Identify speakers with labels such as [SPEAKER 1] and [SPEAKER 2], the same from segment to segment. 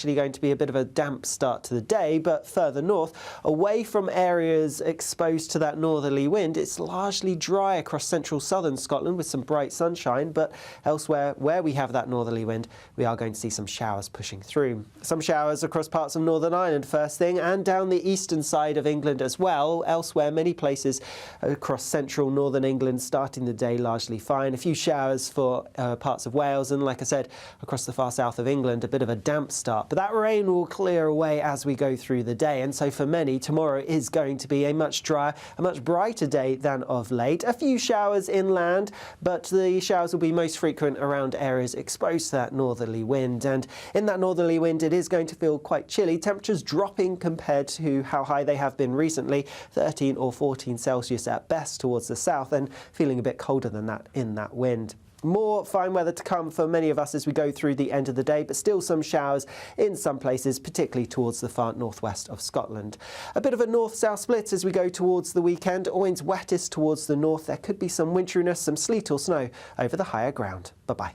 [SPEAKER 1] Actually going to be a bit of a damp start to the day, but further north, away from areas exposed to that northerly wind, it's largely dry across central southern Scotland with some bright sunshine, but elsewhere where we have that northerly wind, we are going to see some showers pushing through. Some showers across parts of Northern Ireland first thing, and down the eastern side of England as well. Elsewhere, many places across central northern England starting the day largely fine. A few showers for parts of Wales, and like I said, across the far south of England, a bit of a damp start. But that rain will clear away as we go through the day, and so for many, tomorrow is going to be a much drier, a much brighter day than of late. A few showers inland, but the showers will be most frequent around areas exposed to that northerly wind. And in that northerly wind, it is going to feel quite chilly. Temperatures dropping compared to how high they have been recently, 13 or 14 Celsius at best towards the south, and feeling a bit colder than that in that wind. More fine weather to come for many of us as we go through the end of the day, but still some showers in some places, particularly towards the far northwest of Scotland. A bit of a north-south split as we go towards the weekend. Always wettest towards the north. There could be some winteriness, some sleet or snow over the higher ground. Bye-bye.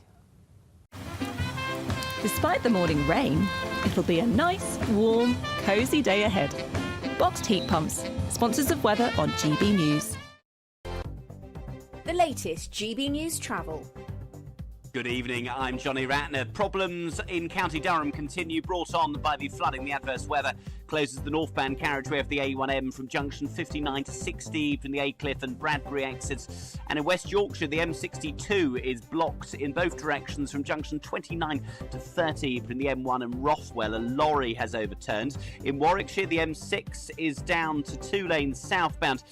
[SPEAKER 2] Despite the morning rain, it'll be a nice, warm, cosy day ahead. Boxed heat pumps, sponsors of weather on GB News.
[SPEAKER 3] The latest GB News travel.
[SPEAKER 4] Good evening, I'm Johnny Ratner. Problems in County Durham continue, brought on by the flooding. The adverse weather closes the northbound carriageway of the A1M from junction 59 to 60 from the Aycliffe and Bradbury exits. And in West Yorkshire, the M62 is blocked in both directions from junction 29 to 30 from the M1 and Rothwell. A lorry has overturned. In Warwickshire, the M6 is down to 2 lanes southbound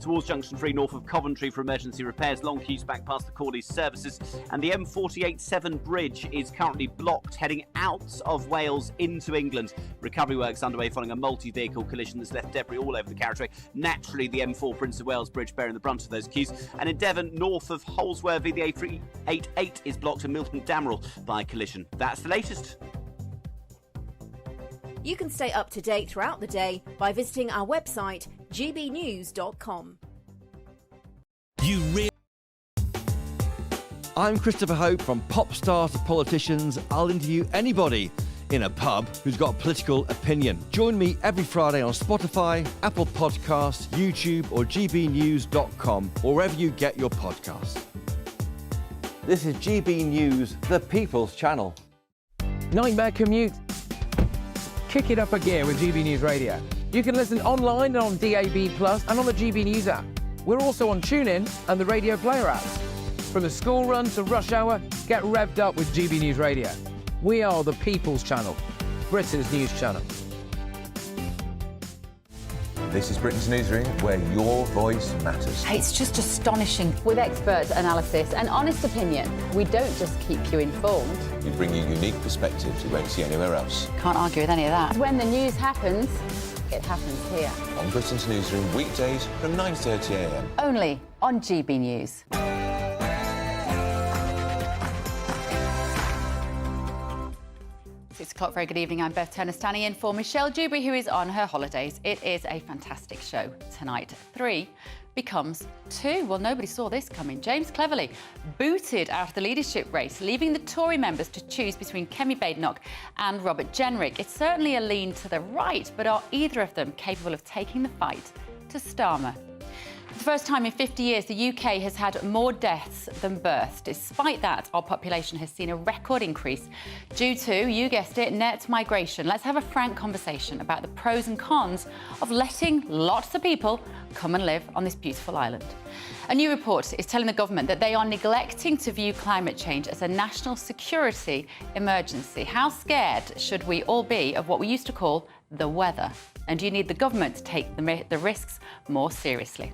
[SPEAKER 4] towards junction 3 north of Coventry for emergency repairs. Long queues back past the Corley services. And the M48-7 bridge is currently blocked heading out of Wales into England. Recovery works underway following a multi-vehicle collision that's left debris all over the carriageway. Naturally, the M4 Prince of Wales bridge bearing the brunt of those queues. And in Devon, north of Holsworthy, the A388 is blocked in Milton Damerel by a collision. That's the latest.
[SPEAKER 3] You can stay up to date throughout the day by visiting our website, gbnews.com.
[SPEAKER 5] I'm Christopher Hope. From pop stars to politicians, I'll interview anybody in a pub who's got a political opinion. Join me every Friday on Spotify, Apple Podcasts, YouTube or gbnews.com, or wherever you get your podcasts. This is GB News, the People's Channel.
[SPEAKER 6] Nightmare commute? Kick it up a gear with GB News Radio. You can listen online and on DAB+, and on the GB News app. We're also on TuneIn and the Radio Player apps. From the school run to rush hour, get revved up with GB News Radio. We are the People's Channel, Britain's news channel.
[SPEAKER 7] This is Britain's Newsroom, where your voice matters.
[SPEAKER 8] It's just astonishing. With expert analysis and honest opinion, we don't just keep you informed.
[SPEAKER 7] We bring you unique perspectives you won't see anywhere else.
[SPEAKER 8] Can't argue with any of that. When the news happens, it happens here.
[SPEAKER 7] On Britain's Newsroom, weekdays from 9:30 a.m.
[SPEAKER 8] Only on GB News. 6 o'clock, very good evening. I'm Beth Turner, standing in for Michelle Dewberry, who is on her holidays. It is a fantastic show tonight. 3 becomes 2. Well, nobody saw this coming. James Cleverly booted out of the leadership race, leaving the Tory members to choose between Kemi Badenoch and Robert Jenrick. It's certainly a lean to the right, but are either of them capable of taking the fight to Starmer? For the first time in 50 years, the UK has had more deaths than births. Despite that, our population has seen a record increase due to, you guessed it, net migration. Let's have a frank conversation about the pros and cons of letting lots of people come and live on this beautiful island. A new report is telling the government that they are neglecting to view climate change as a national security emergency. How scared should we all be of what we used to call the weather? And do you need the government to take the risks more seriously?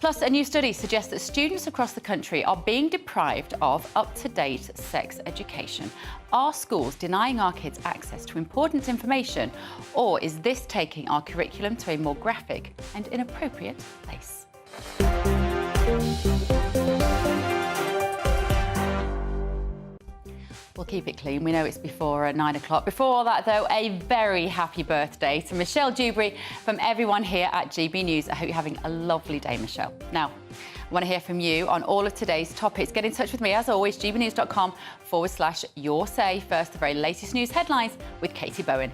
[SPEAKER 8] Plus, a new study suggests that students across the country are being deprived of up-to-date sex education. Are schools denying our kids access to important information, or is this taking our curriculum to a more graphic and inappropriate place? We'll keep it clean. We know it's before 9 o'clock. Before all that, though, a very happy birthday to Michelle Dewberry from everyone here at GB News. I hope you're having a lovely day, Michelle. Now, I want to hear from you on all of today's topics. Get in touch with me, as always, gbnews.com/your say. First, the very latest news headlines with Katie Bowen.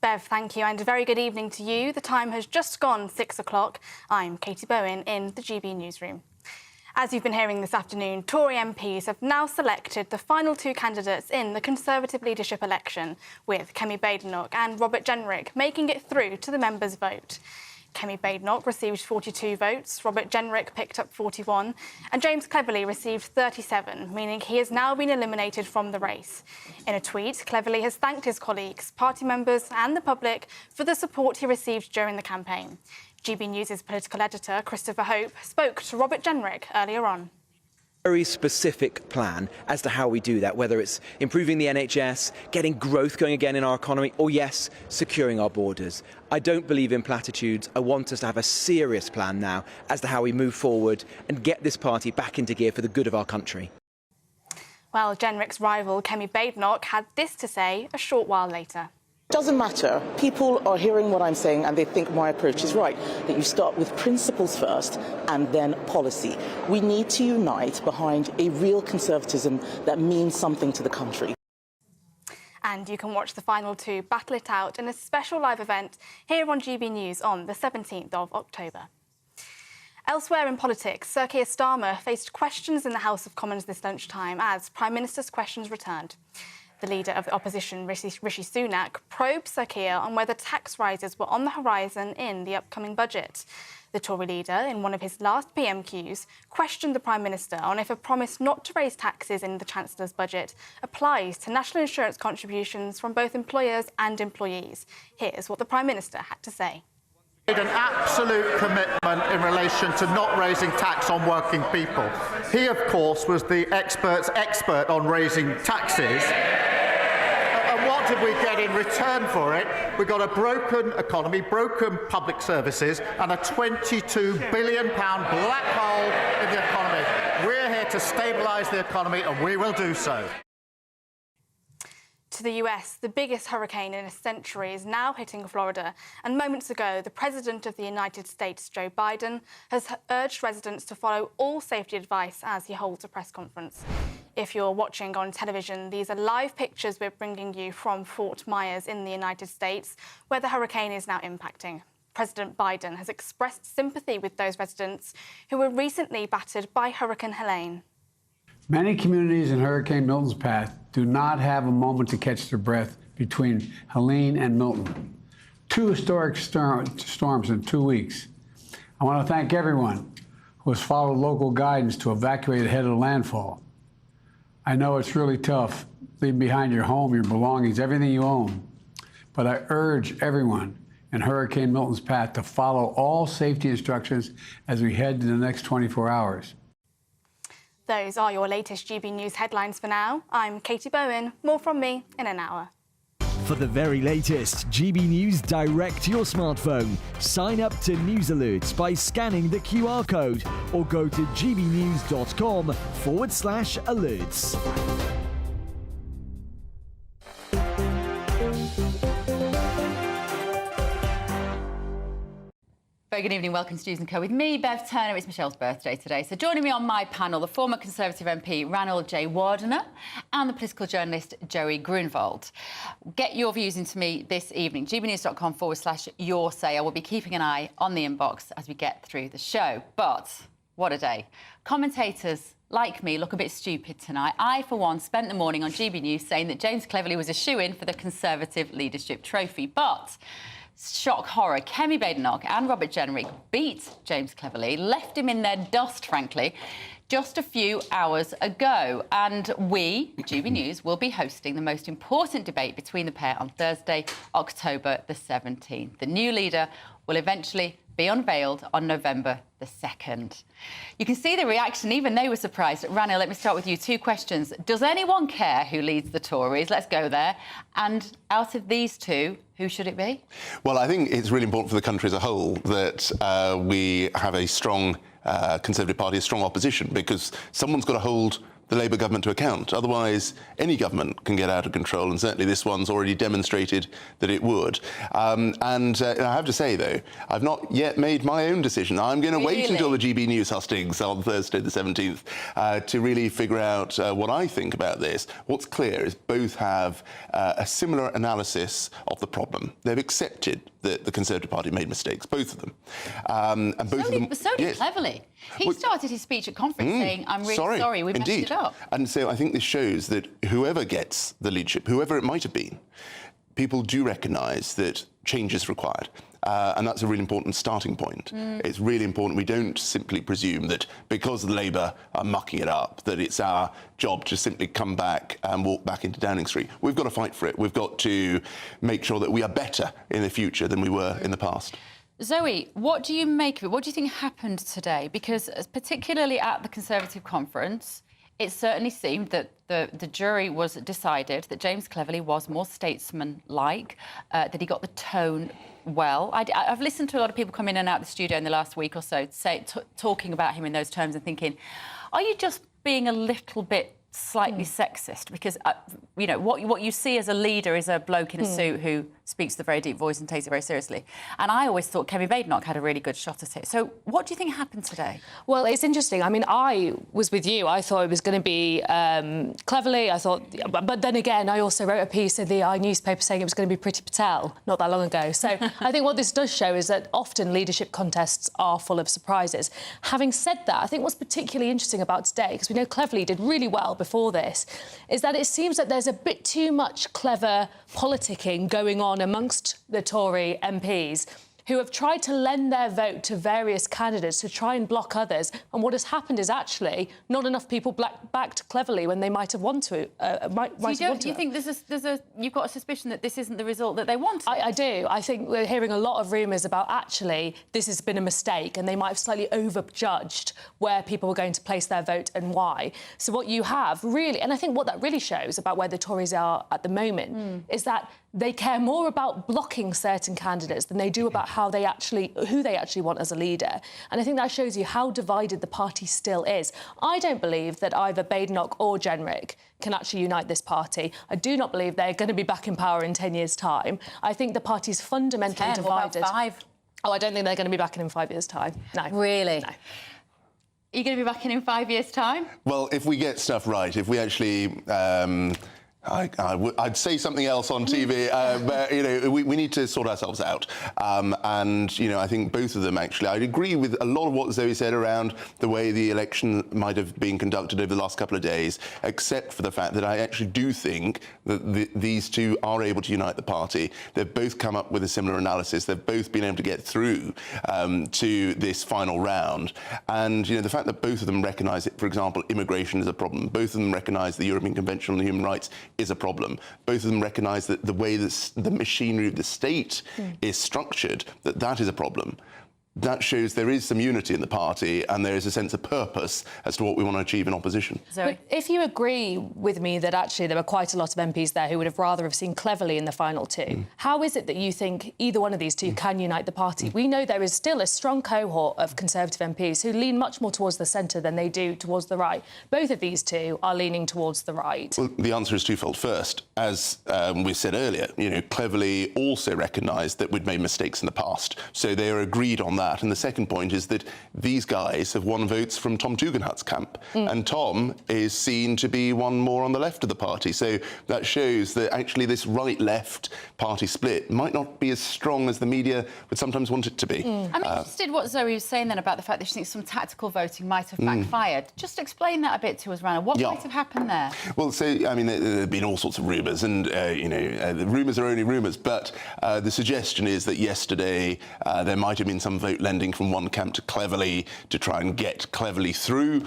[SPEAKER 9] Bev, thank you, and a very good evening to you. The time has just gone 6 o'clock. I'm Katie Bowen in the GB newsroom. As you've been hearing this afternoon, Tory MPs have now selected the final two candidates in the Conservative leadership election, with Kemi Badenoch and Robert Jenrick making it through to the members' vote. Kemi Badenoch received 42 votes, Robert Jenrick picked up 41, and James Cleverly received 37, meaning he has now been eliminated from the race. In a tweet, Cleverly has thanked his colleagues, party members and the public for the support he received during the campaign. GB News' political editor, Christopher Hope, spoke to Robert Jenrick earlier on.
[SPEAKER 10] Very specific plan as to how we do that, whether it's improving the NHS, getting growth going again in our economy, or yes, securing our borders. I don't believe in platitudes. I want us to have a serious plan now as to how we move forward and get this party back into gear for the good of our country.
[SPEAKER 9] Well, Jenrick's rival, Kemi Badenoch, had this to say a short while later.
[SPEAKER 11] Doesn't matter. People are hearing what I'm saying and they think my approach is right, that you start with principles first and then policy. We need to unite behind a real conservatism that means something to the country.
[SPEAKER 9] And you can watch the final two battle it out in a special live event here on GB News on the 17th of October. Elsewhere in politics, Sir Keir Starmer faced questions in the House of Commons this lunchtime as Prime Minister's questions returned. The leader of the opposition, Rishi Sunak, probed Sir Keir on whether tax rises were on the horizon in the upcoming budget. The Tory leader, in one of his last PMQs, questioned the Prime Minister on if a promise not to raise taxes in the Chancellor's budget applies to national insurance contributions from both employers and employees. Here's what the Prime Minister had to say.
[SPEAKER 12] An absolute commitment in relation to not raising tax on working people. He, of course, was the expert's expert on raising taxes. And what did we get in return for it? We got a broken economy, broken public services, and a £22 billion black hole in the economy. We're here to stabilise the economy, and we will do so.
[SPEAKER 9] To the US, the biggest hurricane in a century is now hitting Florida. And moments ago, the President of the United States, Joe Biden, has urged residents to follow all safety advice as he holds a press conference. If you're watching on television, these are live pictures we're bringing you from Fort Myers in the United States, where the hurricane is now impacting. President Biden has expressed sympathy with those residents who were recently battered by Hurricane Helene.
[SPEAKER 13] Many communities in Hurricane Milton's path do not have a moment to catch their breath between Helene and Milton. Two historic storms in 2 weeks. I want to thank everyone who has followed local guidance to evacuate ahead of the landfall. I know it's really tough leaving behind your home, your belongings, everything you own. But I urge everyone in Hurricane Milton's path to follow all safety instructions as we head to the next 24 hours.
[SPEAKER 9] Those are your latest GB News headlines for now. I'm Katie Bowen. More from me in an hour.
[SPEAKER 14] For the very latest GB News direct to your smartphone, sign up to News Alerts by scanning the QR code or go to gbnews.com/alerts.
[SPEAKER 8] Very good evening. Welcome to News & Co. with me, Bev Turner. It's Michelle's birthday today. So joining me on my panel, the former Conservative MP Ranald J. Wardener and the political journalist Joey Grunwald. Get your views into me this evening. gbnews.com/your say. I will be keeping an eye on the inbox as we get through the show. But what a day. Commentators like me look a bit stupid tonight. I, for one, spent the morning on GB News saying that James Cleverly was a shoo-in for the Conservative Leadership Trophy. But shock horror, Kemi Badenoch and Robert Jenrick beat James Cleverly, left him in their dust, frankly, just a few hours ago. And we, GB News, will be hosting the most important debate between the pair on Thursday, October the 17th. The new leader will eventually be unveiled on November the 2nd. You can see the reaction, even they were surprised. Rana, let me start with you. 2 questions. Does anyone care who leads the Tories? Let's go there. And out of these 2, who should it be?
[SPEAKER 15] Well, I think it's really important for the country as a whole that we have a strong Conservative Party, a strong opposition, because someone's got to hold the Labour government to account. Otherwise, any government can get out of control, and certainly this one's already demonstrated that it would. And I have to say, though, I've not yet made my own decision. I'm going to wait until the GB News hustings on Thursday the 17th to really figure out what I think about this. What's clear is both have a similar analysis of the problem. They've accepted that the Conservative Party made mistakes, both of them. And both of them...
[SPEAKER 8] So did Cleverly. He started his speech at conference saying, I'm really sorry, we messed it up.
[SPEAKER 15] And so I think this shows that whoever gets the leadership, whoever it might have been, people do recognise that change is required. And that's a really important starting point. It's really important we don't simply presume that because the Labour are mucking it up, that it's our job to simply come back and walk back into Downing Street. We've got to fight for it. We've got to make sure that we are better in the future than we were in the past.
[SPEAKER 8] Zoe, what do you make of it? What do you think happened today? Because particularly at the Conservative conference, it certainly seemed that the jury was decided that James Cleverly was more statesman-like, that he got the tone well. I've listened to a lot of people come in and out of the studio in the last week or so talking about him in those terms and thinking, are you just being a little bit slightly sexist? Because, you know, what you see as a leader is a bloke in a suit who speaks with a very deep voice and takes it very seriously. And I always thought Kevin Badenoch had a really good shot at it. So what do you think happened today?
[SPEAKER 16] Well, it's interesting. I mean, I was with you. I thought it was going to be Cleverly. I thought... But then again, I also wrote a piece in the newspaper saying it was going to be Priti Patel not that long ago. So I think what this does show is that often leadership contests are full of surprises. Having said that, I think what's particularly interesting about today, because we know Cleverly did really well before this, is that it seems that there's a bit too much clever politicking going on amongst the Tory MPs who have tried to lend their vote to various candidates to try and block others. And what has happened is actually not enough people backed Cleverly when they might have wanted to.
[SPEAKER 8] Do you think you've got a suspicion that this isn't the result that they wanted?
[SPEAKER 16] I do. I think we're hearing a lot of rumours about actually this has been a mistake and they might have slightly overjudged where people were going to place their vote and why. So what you have really, and I think what that really shows about where the Tories are at the moment is that they care more about blocking certain candidates than they do about who they actually want as a leader. And I think that shows you how divided the party still is. I don't believe that either Badenoch or Jenrick can actually unite this party. I do not believe they're going to be back in power in 10 years' time. I think the party's fundamentally divided.
[SPEAKER 8] What about 5?
[SPEAKER 16] Oh, I don't think they're going to be back in 5 years' time. No.
[SPEAKER 8] Really?
[SPEAKER 16] No.
[SPEAKER 8] Are you going to be back in 5 years' time?
[SPEAKER 15] Well, if we get stuff right, if we actually... I'd say something else on TV, but, you know, we need to sort ourselves out. And, you know, I think both of them, actually, I'd agree with a lot of what Zoe said around the way the election might have been conducted over the last couple of days, except for the fact that I actually do think that these two are able to unite the party. They've both come up with a similar analysis. They've both been able to get through to this final round. And, you know, the fact that both of them recognise that, for example, immigration is a problem. Both of them recognise the European Convention on Human Rights is a problem. Both of them recognise that the way the machinery of the state is structured, that is a problem. That shows there is some unity in the party and there is a sense of purpose as to what we want to achieve in opposition.
[SPEAKER 16] But if you agree with me that actually there were quite a lot of MPs there who would have rather have seen Cleverly in the final two, how is it that you think either one of these two can unite the party? We know there is still a strong cohort of Conservative MPs who lean much more towards the centre than they do towards the right. Both of these two are leaning towards the right.
[SPEAKER 15] Well, the answer is twofold. First, as we said earlier, you know, Cleverly also recognised that we'd made mistakes in the past, so they are agreed on that. And the second point is that these guys have won votes from Tom Tugendhat's camp, and Tom is seen to be one more on the left of the party. So that shows that actually this right-left party split might not be as strong as the media would sometimes want it to be.
[SPEAKER 8] I'm interested what Zoe was saying then about the fact that she thinks some tactical voting might have backfired. Just explain that a bit to us, Rana. What might have happened there?
[SPEAKER 15] Well, so, I mean, there have been all sorts of rumours, and, you know, the rumours are only rumours, but the suggestion is that yesterday there might have been some vote vote lending from one camp to Cleverly to try and get Cleverly through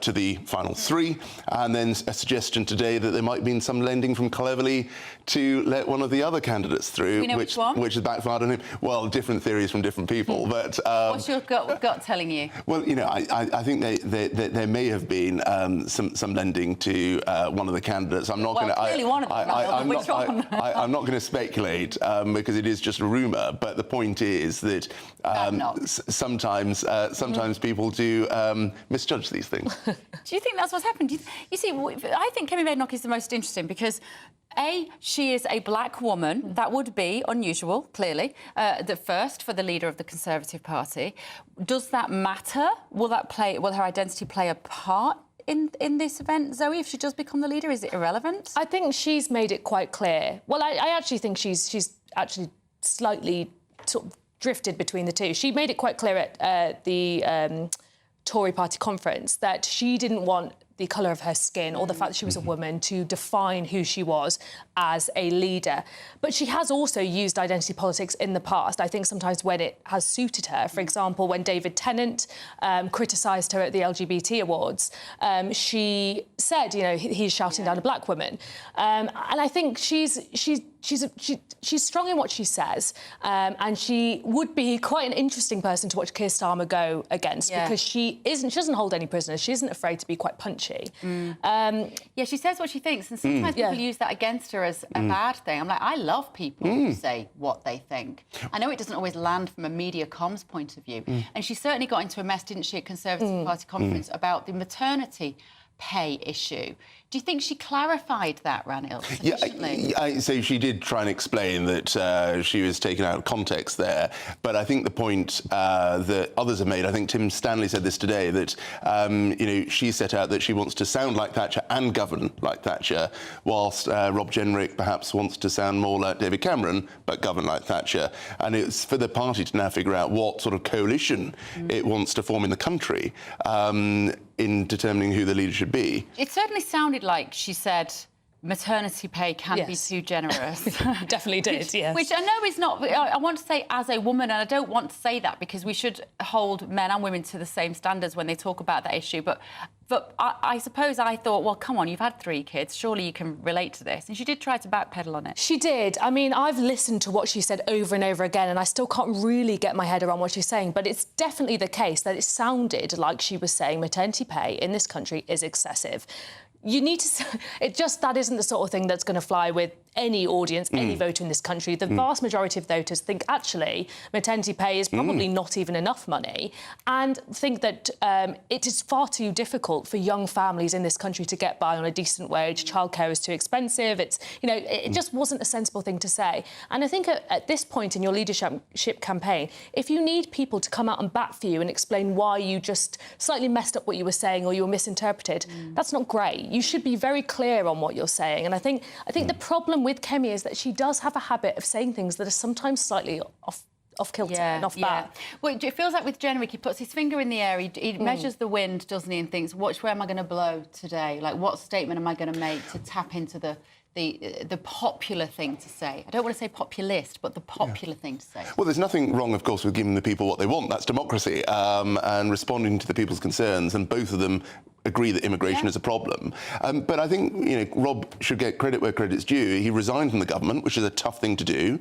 [SPEAKER 15] to the final three, and then a suggestion today that there might have been some lending from Cleverly to let one of the other candidates through, which has backfired on him. Well, different theories from different people, but
[SPEAKER 8] what's your gut telling you?
[SPEAKER 15] Well, you know, I think there may have been some lending to one of the candidates. I'm not going to.
[SPEAKER 8] Clearly one of them. Which one?
[SPEAKER 15] I'm not going to speculate because it is just a rumour. But the point is that sometimes people do misjudge these things.
[SPEAKER 8] Do you think that's what's happened? You see, I think Kemi Badenoch is the most interesting because she is a black woman. That would be unusual, clearly, the first for the leader of the Conservative Party. Does that matter? Will her identity play a part in this event, Zoe, if she does become the leader? Is it irrelevant?
[SPEAKER 16] I think she's made it quite clear. Well, I actually think she's actually slightly sort of drifted between the two. She made it quite clear at the Tory party conference that she didn't want the colour of her skin or the fact that she was a woman to define who she was as a leader. But she has also used identity politics in the past, I think sometimes when it has suited her. For example, when David Tennant criticised her at the LGBT awards, she said, you know, he's shouting down a black woman. And I think she's strong in what she says, and she would be quite an interesting person to watch Keir Starmer go against because she doesn't hold any prisoners. She isn't afraid to be quite punchy.
[SPEAKER 8] She says what she thinks, and sometimes people use that against her as a bad thing. I'm like, I love people who say what they think. I know it doesn't always land from a media comms point of view, and she certainly got into a mess, didn't she, at Conservative Party conference about the maternity pay issue. Do you think she clarified that, Ranil, sufficiently?
[SPEAKER 15] Yeah, so she did try and explain that she was taken out of context there. But I think the point that others have made, I think Tim Stanley said this today, that you know, she set out that she wants to sound like Thatcher and govern like Thatcher, whilst Rob Jenrick perhaps wants to sound more like David Cameron, but govern like Thatcher. And it's for the party to now figure out what sort of coalition it wants to form in the country in determining who the leader should be.
[SPEAKER 8] It certainly sounded like she said maternity pay can be too generous.
[SPEAKER 16] Definitely did, yes.
[SPEAKER 8] Which I know is not... I want to say as a woman, and I don't want to say that because we should hold men and women to the same standards when they talk about that issue, but I suppose I thought, well, come on, you've had 3 kids, surely you can relate to this. And she did try to backpedal on it.
[SPEAKER 16] She did. I mean, I've listened to what she said over and over again, and I still can't really get my head around what she's saying, but it's definitely the case that it sounded like she was saying maternity pay in this country is excessive. You need to... that isn't the sort of thing that's going to fly with any audience, any voter in this country. The vast majority of voters think, actually, maternity pay is probably not even enough money, and think that it is far too difficult for young families in this country to get by on a decent wage. Childcare is too expensive. It's, you know, it just wasn't a sensible thing to say. And I think at this point in your leadership campaign, if you need people to come out and bat for you and explain why you just slightly messed up what you were saying or you were misinterpreted, that's not great. You should be very clear on what you're saying. And I think the problem with Kemi is that she does have a habit of saying things that are sometimes slightly off kilter and off bat.
[SPEAKER 8] Well, it feels like with Jenrick, he puts his finger in the air, he measures the wind, doesn't he, and thinks, which way am I going to blow today? Like, what statement am I going to make to tap into the popular thing to say? I don't want to say populist, but the popular thing to say.
[SPEAKER 15] Well, there's nothing wrong, of course, with giving the people what they want. That's democracy, and responding to the people's concerns, and both of them agree that immigration is a problem. But I think, you know, Rob should get credit where credit's due. He resigned from the government, which is a tough thing to do.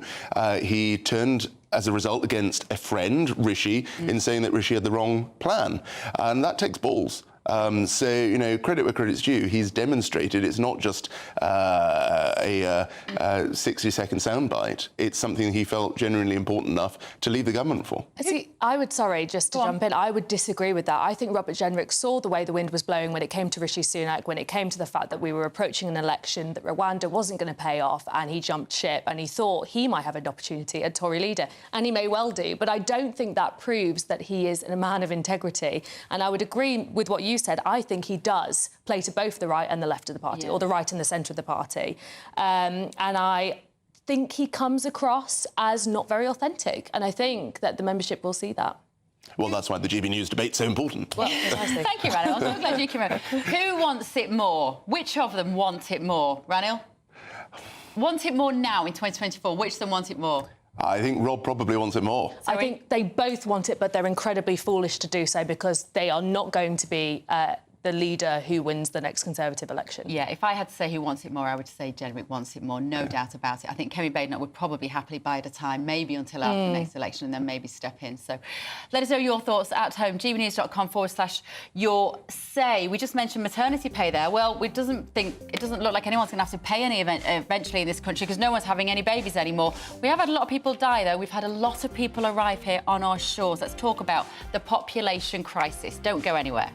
[SPEAKER 15] He turned, as a result, against a friend, Rishi, in saying that Rishi had the wrong plan. And that takes balls. So, you know, credit where credit's due. He's demonstrated it's not just a 60-second soundbite. It's something he felt genuinely important enough to leave the government for.
[SPEAKER 16] See, I would jump in. I would disagree with that. I think Robert Jenrick saw the way the wind was blowing when it came to Rishi Sunak, when it came to the fact that we were approaching an election, that Rwanda wasn't going to pay off, and he jumped ship, and he thought he might have an opportunity as Tory leader, and he may well do. But I don't think that proves that he is a man of integrity. And I would agree with what you said. I think he does play to both the right and the left of the party, or the right and the centre of the party. And I think he comes across as not very authentic. And I think that the membership will see that.
[SPEAKER 15] Well, that's why the GB News debate's so important.
[SPEAKER 8] Well, thank you, Ranil. I'm so glad you came over. Who wants it more? Which of them want it more? Ranil? Want it more now in 2024? Which of them want it more?
[SPEAKER 15] I think Rob probably wants it more.
[SPEAKER 16] I think they both want it, but they're incredibly foolish to do so because they are not going to be the leader who wins the next Conservative election.
[SPEAKER 8] Yeah, if I had to say who wants it more, I would say Jenrick wants it more, no doubt about it. I think Kemi Badenoch would probably happily bide a time, maybe until after the next election, and then maybe step in. So let us know your thoughts at home, gbnews.com/your say. We just mentioned maternity pay there. Well, it doesn't look like anyone's going to have to pay any eventually in this country because no one's having any babies anymore. We have had a lot of people die, though. We've had a lot of people arrive here on our shores. Let's talk about the population crisis. Don't go anywhere.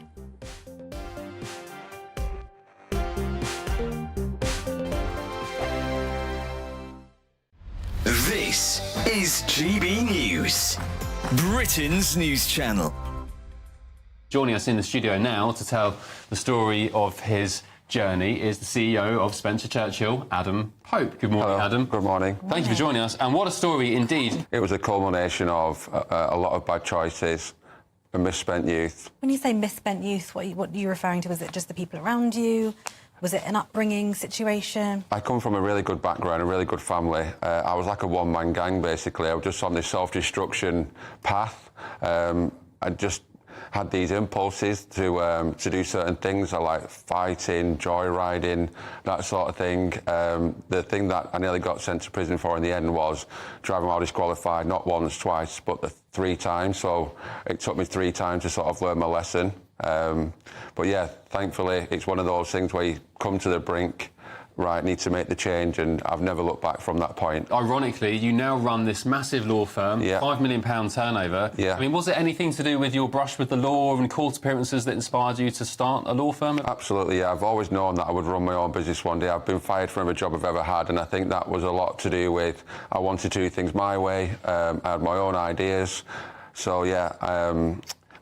[SPEAKER 14] This is GB News, Britain's news channel.
[SPEAKER 17] Joining us in the studio now to tell the story of his journey is the CEO of Spencer Churchill, Adam Pope. Good morning, Adam.
[SPEAKER 18] Good morning.
[SPEAKER 17] Thank you for joining us. And what a story indeed.
[SPEAKER 18] It was a culmination of a lot of bad choices, a misspent youth.
[SPEAKER 19] When you say misspent youth, what are you referring to? Was it just the people around you? Was it an upbringing situation?
[SPEAKER 18] I come from a really good background, a really good family. I was like a one-man gang, basically. I was just on this self-destruction path. I just had these impulses to do certain things. I like fighting, joyriding, that sort of thing. The thing that I nearly got sent to prison for in the end was driving while disqualified, not once, twice, but 3 times. So it took me 3 times to sort of learn my lesson. But yeah, thankfully, it's one of those things where you come to the brink, right, need to make the change, and I've never looked back from that point.
[SPEAKER 17] Ironically, you now run this massive law firm, £5 million turnover.
[SPEAKER 18] Yeah.
[SPEAKER 17] I mean, was it anything to do with your brush with the law and court appearances that inspired you to start a law firm?
[SPEAKER 18] Absolutely, yeah. I've always known that I would run my own business one day. I've been fired from every job I've ever had, and I think that was a lot to do with I wanted to do things my way. I had my own ideas. So, yeah,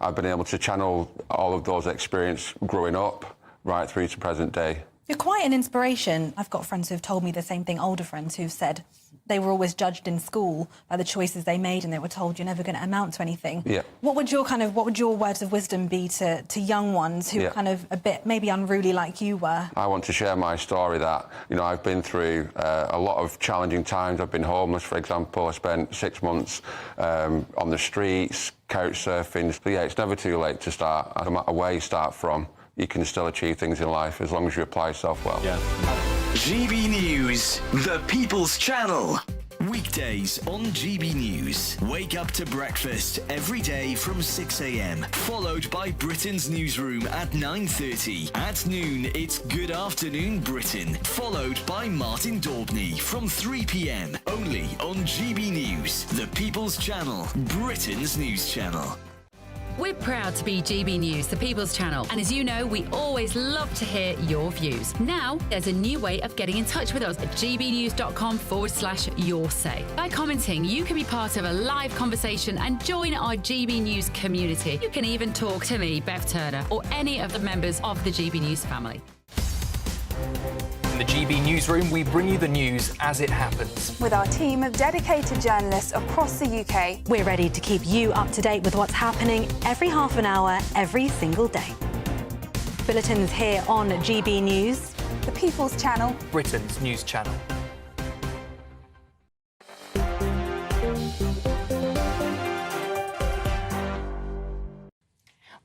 [SPEAKER 18] I've been able to channel all of those experiences growing up right through to present day.
[SPEAKER 19] You're quite an inspiration. I've got friends who've told me the same thing, older friends who've said they were always judged in school by the choices they made and they were told you're never going to amount to anything.
[SPEAKER 18] Yeah.
[SPEAKER 19] What would your words of wisdom be to young ones who are kind of a bit maybe unruly like you were?
[SPEAKER 18] I want to share my story that, you know, I've been through a lot of challenging times. I've been homeless, for example. I spent 6 months on the streets, couch surfing. But yeah, it's never too late to start. No matter where you start from, you can still achieve things in life as long as you apply yourself well.
[SPEAKER 17] Yeah.
[SPEAKER 14] GB News, the People's Channel. Weekdays on GB News. Wake up to breakfast every day from 6 a.m. Followed by Britain's newsroom at 9:30. At noon, it's Good Afternoon Britain. Followed by Martin Daubney from 3 p.m. Only on GB News, the People's Channel, Britain's news channel.
[SPEAKER 20] We're proud to be GB News, the People's Channel. And as you know, we always love to hear your views. Now, there's a new way of getting in touch with us at gbnews.com/your say. By commenting, you can be part of a live conversation and join our GB News community. You can even talk to me, Bev Turner, or any of the members of the GB News family.
[SPEAKER 21] In the GB Newsroom, we bring you the news as it happens.
[SPEAKER 22] With our team of dedicated journalists across the UK,
[SPEAKER 19] we're ready to keep you up to date with what's happening every half an hour, every single day. Bulletins here on GB News,
[SPEAKER 22] the People's Channel,
[SPEAKER 21] Britain's news channel.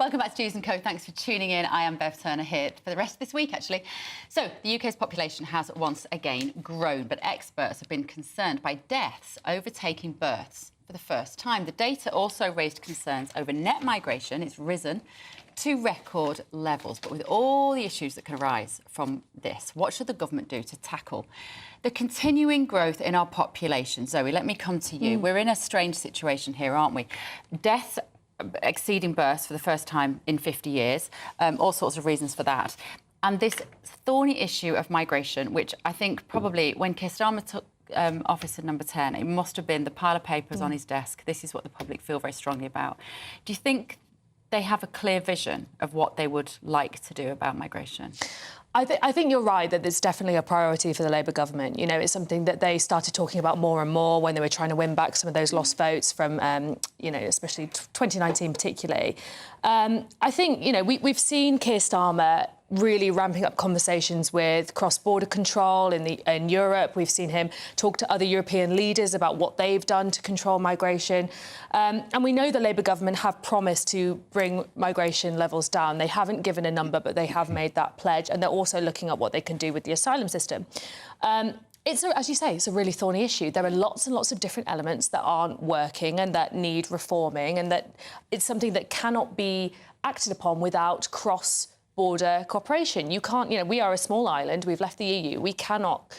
[SPEAKER 8] Welcome back to News & Co. Thanks for tuning in. I am Bev Turner here for the rest of this week, actually. So, the UK's population has once again grown, but experts have been concerned by deaths overtaking births for the first time. The data also raised concerns over net migration. It's risen to record levels. But with all the issues that can arise from this, what should the government do to tackle the continuing growth in our population? Zoe, let me come to you. We're in a strange situation here, aren't we? Deaths exceeding births for the first time in 50 years, all sorts of reasons for that. And this thorny issue of migration, which I think probably when Keir Starmer took office at number 10, it must have been the pile of papers on his desk. This is what the public feel very strongly about. Do you think they have a clear vision of what they would like to do about migration?
[SPEAKER 16] I think you're right that it's definitely a priority for the Labour government. You know, it's something that they started talking about more and more when they were trying to win back some of those lost votes from, you know, especially 2019 particularly. I think, you know, we've seen Keir Starmer really ramping up conversations with cross-border control in Europe. We've seen him talk to other European leaders about what they've done to control migration. And we know the Labour government have promised to bring migration levels down. They haven't given a number, but they have made that pledge. And they're also looking at what they can do with the asylum system. As you say, it's a really thorny issue. There are lots and lots of different elements that aren't working and that need reforming, and that it's something that cannot be acted upon without cross-border cooperation. You can't, we are a small island, we've left the EU, we cannot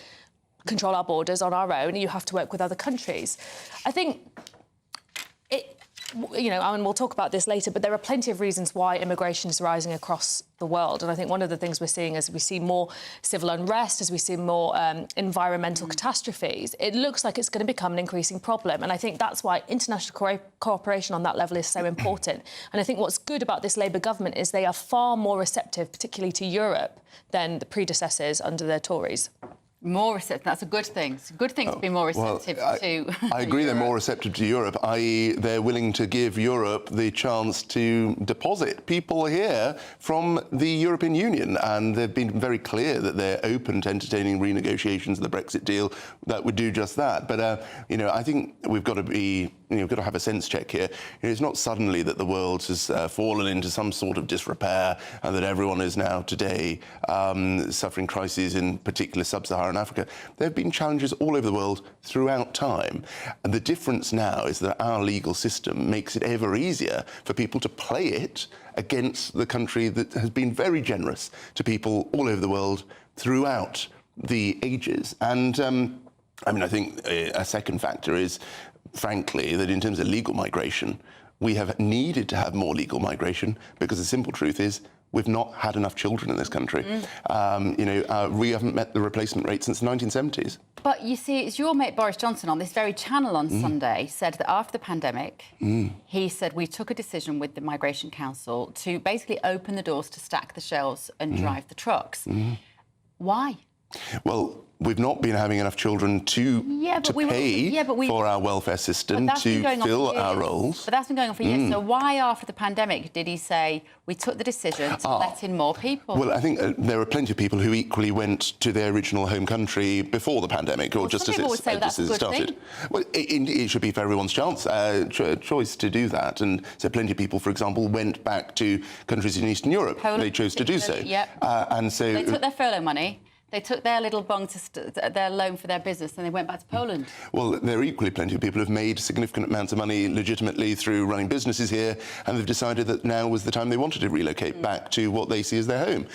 [SPEAKER 16] control our borders on our own, and you have to work with other countries. I think and we'll talk about this later, but there are plenty of reasons why immigration is rising across the world. And I think one of the things we're seeing as we see more civil unrest, as we see more environmental catastrophes, it looks like it's going to become an increasing problem. And I think that's why international cooperation on that level is so important. And I think what's good about this Labour government is they are far more receptive, particularly to Europe, than the predecessors under the Tories.
[SPEAKER 8] More receptive, that's a good thing. It's a good thing to be more receptive to
[SPEAKER 15] I agree they're more receptive to Europe, i.e. they're willing to give Europe the chance to deposit people here from the European Union, and they've been very clear that they're open to entertaining renegotiations of the Brexit deal that would do just that. But, I think we've got to be... You've got to have a sense check here. It's not suddenly that the world has fallen into some sort of disrepair and that everyone is now today suffering crises in particular sub-Saharan Africa. There have been challenges all over the world throughout time. And the difference now is that our legal system makes it ever easier for people to play it against the country that has been very generous to people all over the world throughout the ages. And, I think a second factor is, frankly, that in terms of legal migration, we have needed to have more legal migration because the simple truth is we've not had enough children in this country. We haven't met the replacement rate since the 1970s.
[SPEAKER 8] But you see, it's your mate Boris Johnson on this very channel on Sunday said that after the pandemic, he said we took a decision with the Migration Council to basically open the doors to stack the shelves and drive the trucks. Why?
[SPEAKER 15] Well, we've not been having enough children to pay for our welfare system, to fill our roles.
[SPEAKER 8] But that's been going on for years. So why, after the pandemic, did he say we took the decision to let in more people?
[SPEAKER 15] Well, I think there are plenty of people who equally went to their original home country before the pandemic, or just as it started. Well, it should be for everyone's choice to do that. And so plenty of people, for example, went back to countries in Eastern Europe.
[SPEAKER 8] Poland,
[SPEAKER 15] they chose to do so. And so
[SPEAKER 8] they took their furlough money. They took their little bung their loan for their business and they went back to Poland.
[SPEAKER 15] Well, there are equally plenty of people who have made significant amounts of money legitimately through running businesses here, and they've decided that now was the time they wanted to relocate back to what they see as their home.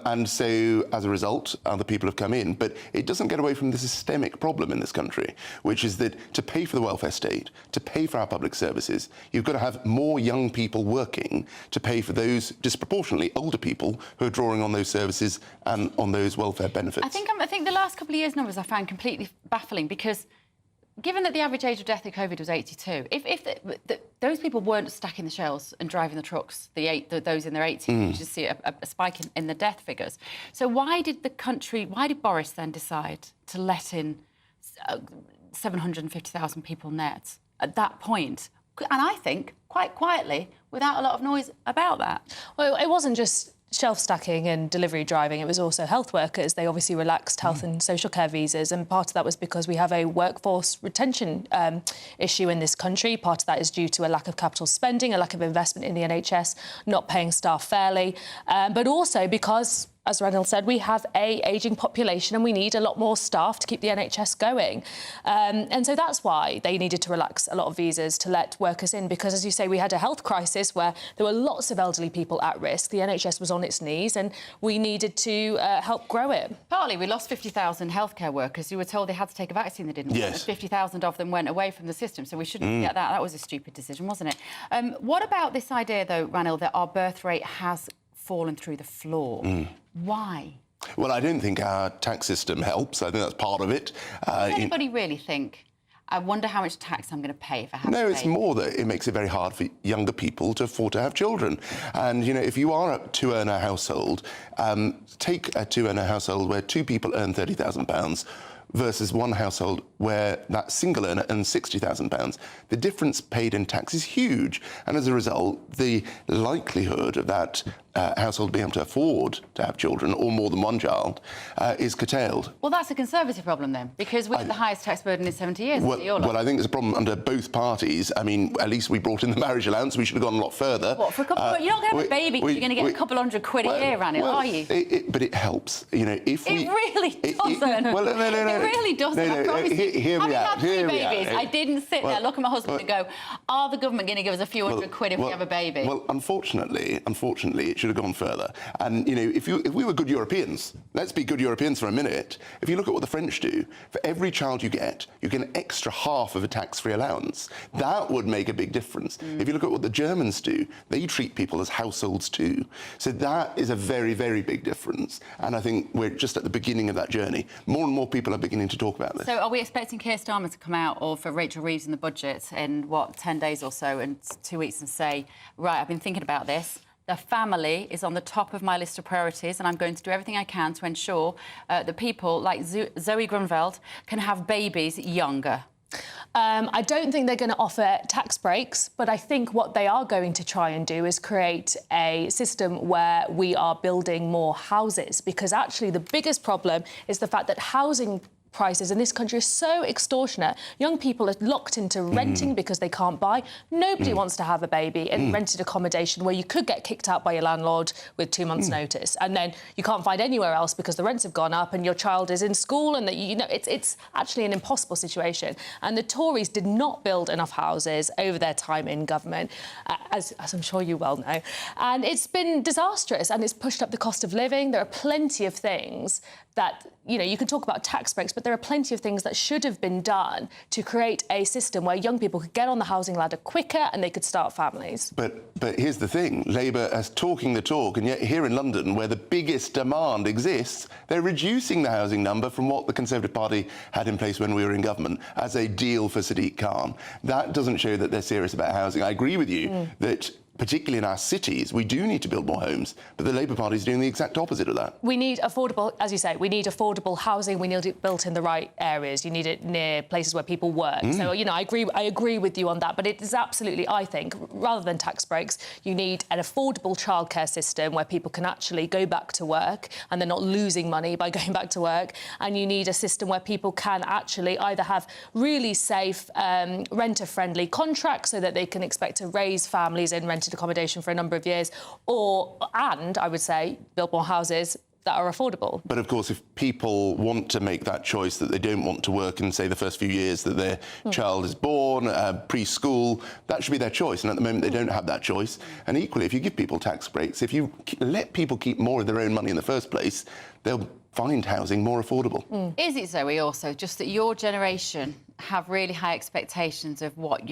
[SPEAKER 15] And so, as a result, other people have come in. But it doesn't get away from the systemic problem in this country, which is that to pay for the welfare state, to pay for our public services, you've got to have more young people working to pay for those disproportionately older people who are drawing on those services and on those welfare benefits.
[SPEAKER 8] I think the last couple of years' numbers I found completely baffling, because given that the average age of death of COVID was 82, if those people weren't stacking the shelves and driving the trucks, those in their 80s, you should see a spike in the death figures. So why did Boris then decide to let in 750,000 people net at that point? And I think, quite quietly, without a lot of noise about that.
[SPEAKER 16] Well, it wasn't just shelf stacking and delivery driving, it was also health workers. They obviously relaxed health and social care visas, and part of that was because we have a workforce retention issue in this country. Part of that is due to a lack of capital spending, a lack of investment in the NHS, not paying staff fairly, but also because, as Randall said, we have an ageing population and we need a lot more staff to keep the NHS going. And so that's why they needed to relax a lot of visas to let workers in, because, as you say, we had a health crisis where there were lots of elderly people at risk. The NHS was on its knees and we needed to help grow it. Partly,
[SPEAKER 8] we lost 50,000 healthcare workers who were told they had to take a vaccine they didn't want.
[SPEAKER 15] Yes.
[SPEAKER 8] 50,000 of them went away from the system, so we shouldn't forget that. That was a stupid decision, wasn't it? What about this idea, though, Ranil, that our birth rate has fallen through the floor? Why?
[SPEAKER 15] Well, I don't think our tax system helps. I think that's part of it.
[SPEAKER 8] Does anybody really think, I wonder how much tax I'm going to pay if I have to pay?
[SPEAKER 15] No, it's more that it makes it very hard for younger people to afford to have children. And, if you are a two-earner household, take a two-earner household where two people earn £30,000 versus one household where that single earner earns £60,000. The difference paid in tax is huge. And as a result, the likelihood of that household being able to afford to have children, or more than one child, is curtailed.
[SPEAKER 8] Well, that's a Conservative problem then, because we have the highest tax burden in 70 years.
[SPEAKER 15] Well, I think it's a problem under both parties. I mean, at least we brought in the marriage allowance. We should have gone a lot further.
[SPEAKER 8] What, for a couple? You're not going to have a baby because you're going to get a couple £100 a year, Anil, are you?
[SPEAKER 15] But it helps. You know, if we...
[SPEAKER 8] It really doesn't. It really doesn't. I promise you.
[SPEAKER 15] Hear me out.
[SPEAKER 8] Having had 3 babies, I didn't sit there, look at my husband and go, are the government going to give us a few £100 if we have a baby?
[SPEAKER 15] Well, unfortunately, it should have gone further. And, you know, if we were good Europeans, let's be good Europeans for a minute. If you look at what the French do, for every child you get an extra half of a tax-free allowance. That would make a big difference. If you look at what the Germans do, they treat people as households too. So that is a very, very big difference. And I think we're just at the beginning of that journey. More and more people are beginning to talk about this.
[SPEAKER 8] So are we expecting Keir Starmer to come out, or for Rachel Reeves in the budget in, 10 days or so, and 2 weeks, and say, right, I've been thinking about this. The family is on the top of my list of priorities, and I'm going to do everything I can to ensure that people like Zoe Grunwald can have babies younger.
[SPEAKER 16] I don't think they're going to offer tax breaks, but I think what they are going to try and do is create a system where we are building more houses, because actually the biggest problem is the fact that housing prices in this country are so extortionate. Young people are locked into renting because they can't buy. Nobody wants to have a baby in rented accommodation where you could get kicked out by your landlord with 2 months' notice, and then you can't find anywhere else because the rents have gone up and your child is in school, and that it's actually an impossible situation. And the Tories did not build enough houses over their time in government, as I'm sure you well know, and it's been disastrous, and it's pushed up the cost of living. There are plenty of things that, you know, you can talk about tax breaks, but there are plenty of things that should have been done to create a system where young people could get on the housing ladder quicker and they could start families.
[SPEAKER 15] But here's the thing, Labour is talking the talk, and yet here in London, where the biggest demand exists, they're reducing the housing number from what the Conservative Party had in place when we were in government as a deal for Sadiq Khan. That doesn't show that they're serious about housing. I agree with you that particularly in our cities, we do need to build more homes, but the Labour Party is doing the exact opposite of that.
[SPEAKER 16] We need affordable, as you say, we need affordable housing. We need it built in the right areas. You need it near places where people work. So, you know, I agree with you on that, but it is absolutely, I think, rather than tax breaks, you need an affordable childcare system where people can actually go back to work and they're not losing money by going back to work. And you need a system where people can actually either have really safe, renter-friendly contracts so that they can expect to raise families in rented accommodation for a number of years, and I would say build more houses that are affordable.
[SPEAKER 15] But of course, if people want to make that choice that they don't want to work in, say, the first few years that their child is born, preschool, that should be their choice. And at the moment, they don't have that choice. And equally, if you give people tax breaks, if you let people keep more of their own money in the first place, they'll find housing more affordable.
[SPEAKER 8] Is it, Zoe, also just that your generation have really high expectations of what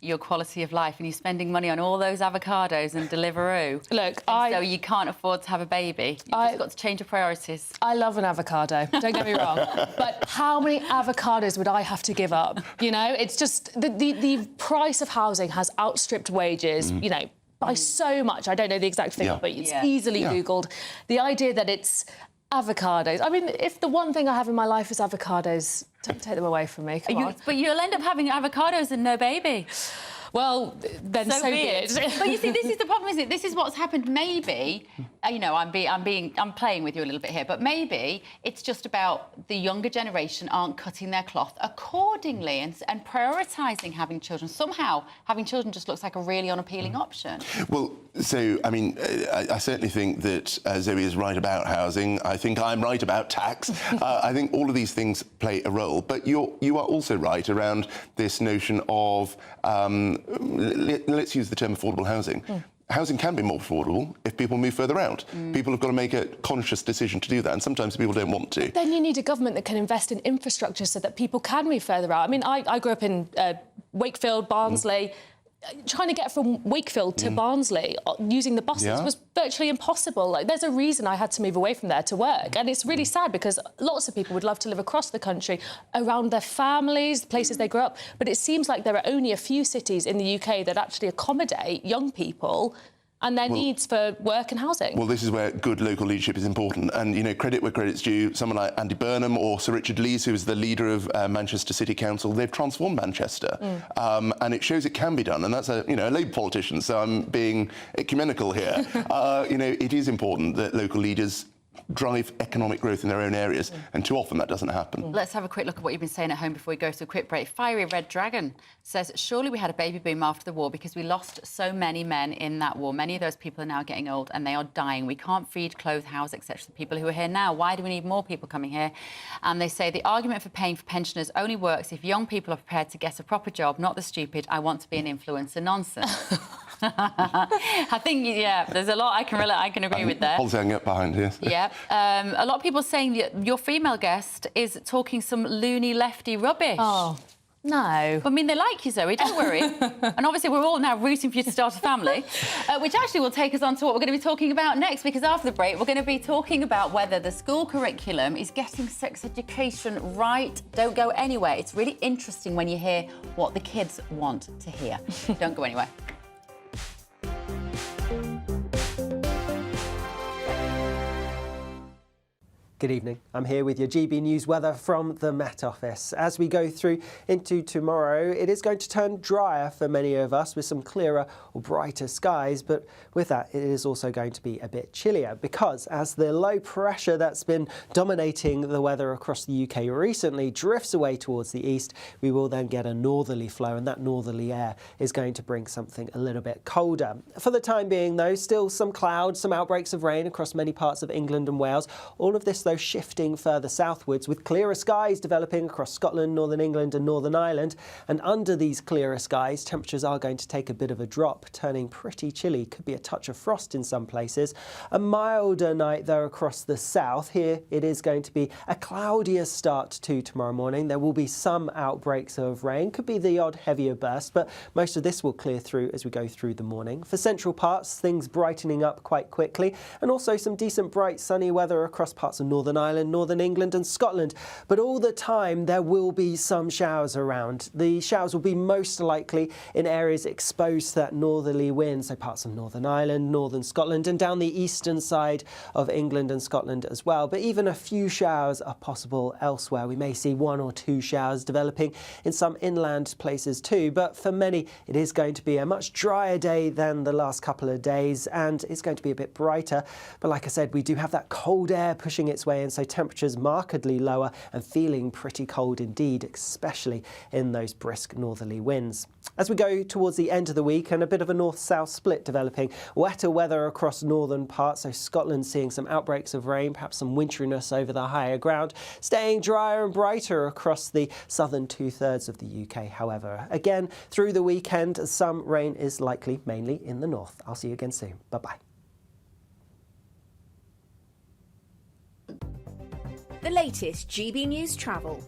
[SPEAKER 8] your quality of life, and you're spending money on all those avocados and Deliveroo?
[SPEAKER 16] Look,
[SPEAKER 8] so you can't afford to have a baby. You've just got to change your priorities.
[SPEAKER 16] I love an avocado, don't get me wrong, but how many avocados would I have to give up? You know, it's just the price of housing has outstripped wages, you know, by so much. I don't know the exact figure, but it's easily Googled. The idea that it's avocados. I mean, if the one thing I have in my life is avocados, don't take them away from me. Come on.
[SPEAKER 8] But you'll end up having avocados and no baby.
[SPEAKER 16] Well, then so be it.
[SPEAKER 8] But you see, this is the problem, isn't it? This is what's happened. Maybe, you know, I'm playing with you a little bit here, but maybe it's just about the younger generation aren't cutting their cloth accordingly and prioritising having children. Somehow, having children just looks like a really unappealing option.
[SPEAKER 15] Well, so, I mean, I certainly think that Zoe is right about housing. I think I'm right about tax. I think all of these things play a role. But you are also right around this notion of, let's use the term affordable housing. Housing can be more affordable if people move further out. People have got to make a conscious decision to do that, and sometimes people don't want to.
[SPEAKER 16] But then you need a government that can invest in infrastructure so that people can move further out. I mean, I grew up in Wakefield, Barnsley. Trying to get from Wakefield to Barnsley using the buses was virtually impossible. Like, there's a reason I had to move away from there to work. And it's really sad because lots of people would love to live across the country around their families, the places they grew up. But it seems like there are only a few cities in the UK that actually accommodate young people and their needs for work and housing.
[SPEAKER 15] Well, this is where good local leadership is important. And, you know, credit where credit's due. Someone like Andy Burnham or Sir Richard Lees, who is the leader of Manchester City Council, they've transformed Manchester. And it shows it can be done. And that's a Labour politician, so I'm being ecumenical here. You know, it is important that local leaders drive economic growth in their own areas, and too often that doesn't happen.
[SPEAKER 8] Let's have a quick look at what you've been saying at home before we go to a quick break. Fiery Red Dragon says, surely we had a baby boom after the war because we lost so many men in that war. Many of those people are now getting old and they are dying. We can't feed, clothe, house, etc. the people who are here now. Why do we need more people coming here? And they say the argument for paying for pensioners only works if young people are prepared to get a proper job, not the stupid, I want to be an influencer nonsense. I think, there's a lot I can agree with there.
[SPEAKER 15] Policy I can get behind, yes.
[SPEAKER 8] Yeah. A lot of people saying that your female guest is talking some loony lefty rubbish.
[SPEAKER 16] Oh, no.
[SPEAKER 8] I mean, they like you, Zoe, don't worry. And obviously we're all now rooting for you to start a family, which actually will take us on to what we're going to be talking about next, because after the break we're going to be talking about whether the school curriculum is getting sex education right. Don't go anywhere. It's really interesting when you hear what the kids want to hear. Don't go anywhere.
[SPEAKER 1] Good evening. I'm here with your GB News weather from the Met Office. As we go through into tomorrow, it is going to turn drier for many of us with some clearer or brighter skies, but with that it is also going to be a bit chillier because as the low pressure that's been dominating the weather across the UK recently drifts away towards the east, we will then get a northerly flow, and that northerly air is going to bring something a little bit colder. For the time being though, still some clouds, some outbreaks of rain across many parts of England and Wales. All of this though shifting further southwards with clearer skies developing across Scotland, Northern England and Northern Ireland. And under these clearer skies, temperatures are going to take a bit of a drop, turning pretty chilly. Could be a touch of frost in some places. A milder night though across the south. Here it is going to be a cloudier start to tomorrow morning. There will be some outbreaks of rain, could be the odd heavier burst, but most of this will clear through as we go through the morning. For central parts, things brightening up quite quickly, and also some decent bright sunny weather across parts of Northern Ireland, Northern England and Scotland. But all the time there will be some showers around. The showers will be most likely in areas exposed to that northerly wind, so parts of Northern Ireland, Northern Scotland and down the eastern side of England and Scotland as well. But even a few showers are possible elsewhere. We may see 1 or 2 showers developing in some inland places too, but for many it is going to be a much drier day than the last couple of days, and it's going to be a bit brighter. But like I said, we do have that cold air pushing its way in, so temperatures markedly lower and feeling pretty cold indeed, especially in those brisk northerly winds. As we go towards the end of the week, and a bit of a north-south split developing, wetter weather across northern parts, so Scotland seeing some outbreaks of rain, perhaps some winteriness over the higher ground, staying drier and brighter across the southern 2/3 of the UK, however. Again, through the weekend, some rain is likely, mainly in the north. I'll see you again soon. Bye-bye.
[SPEAKER 3] The latest GB News travel.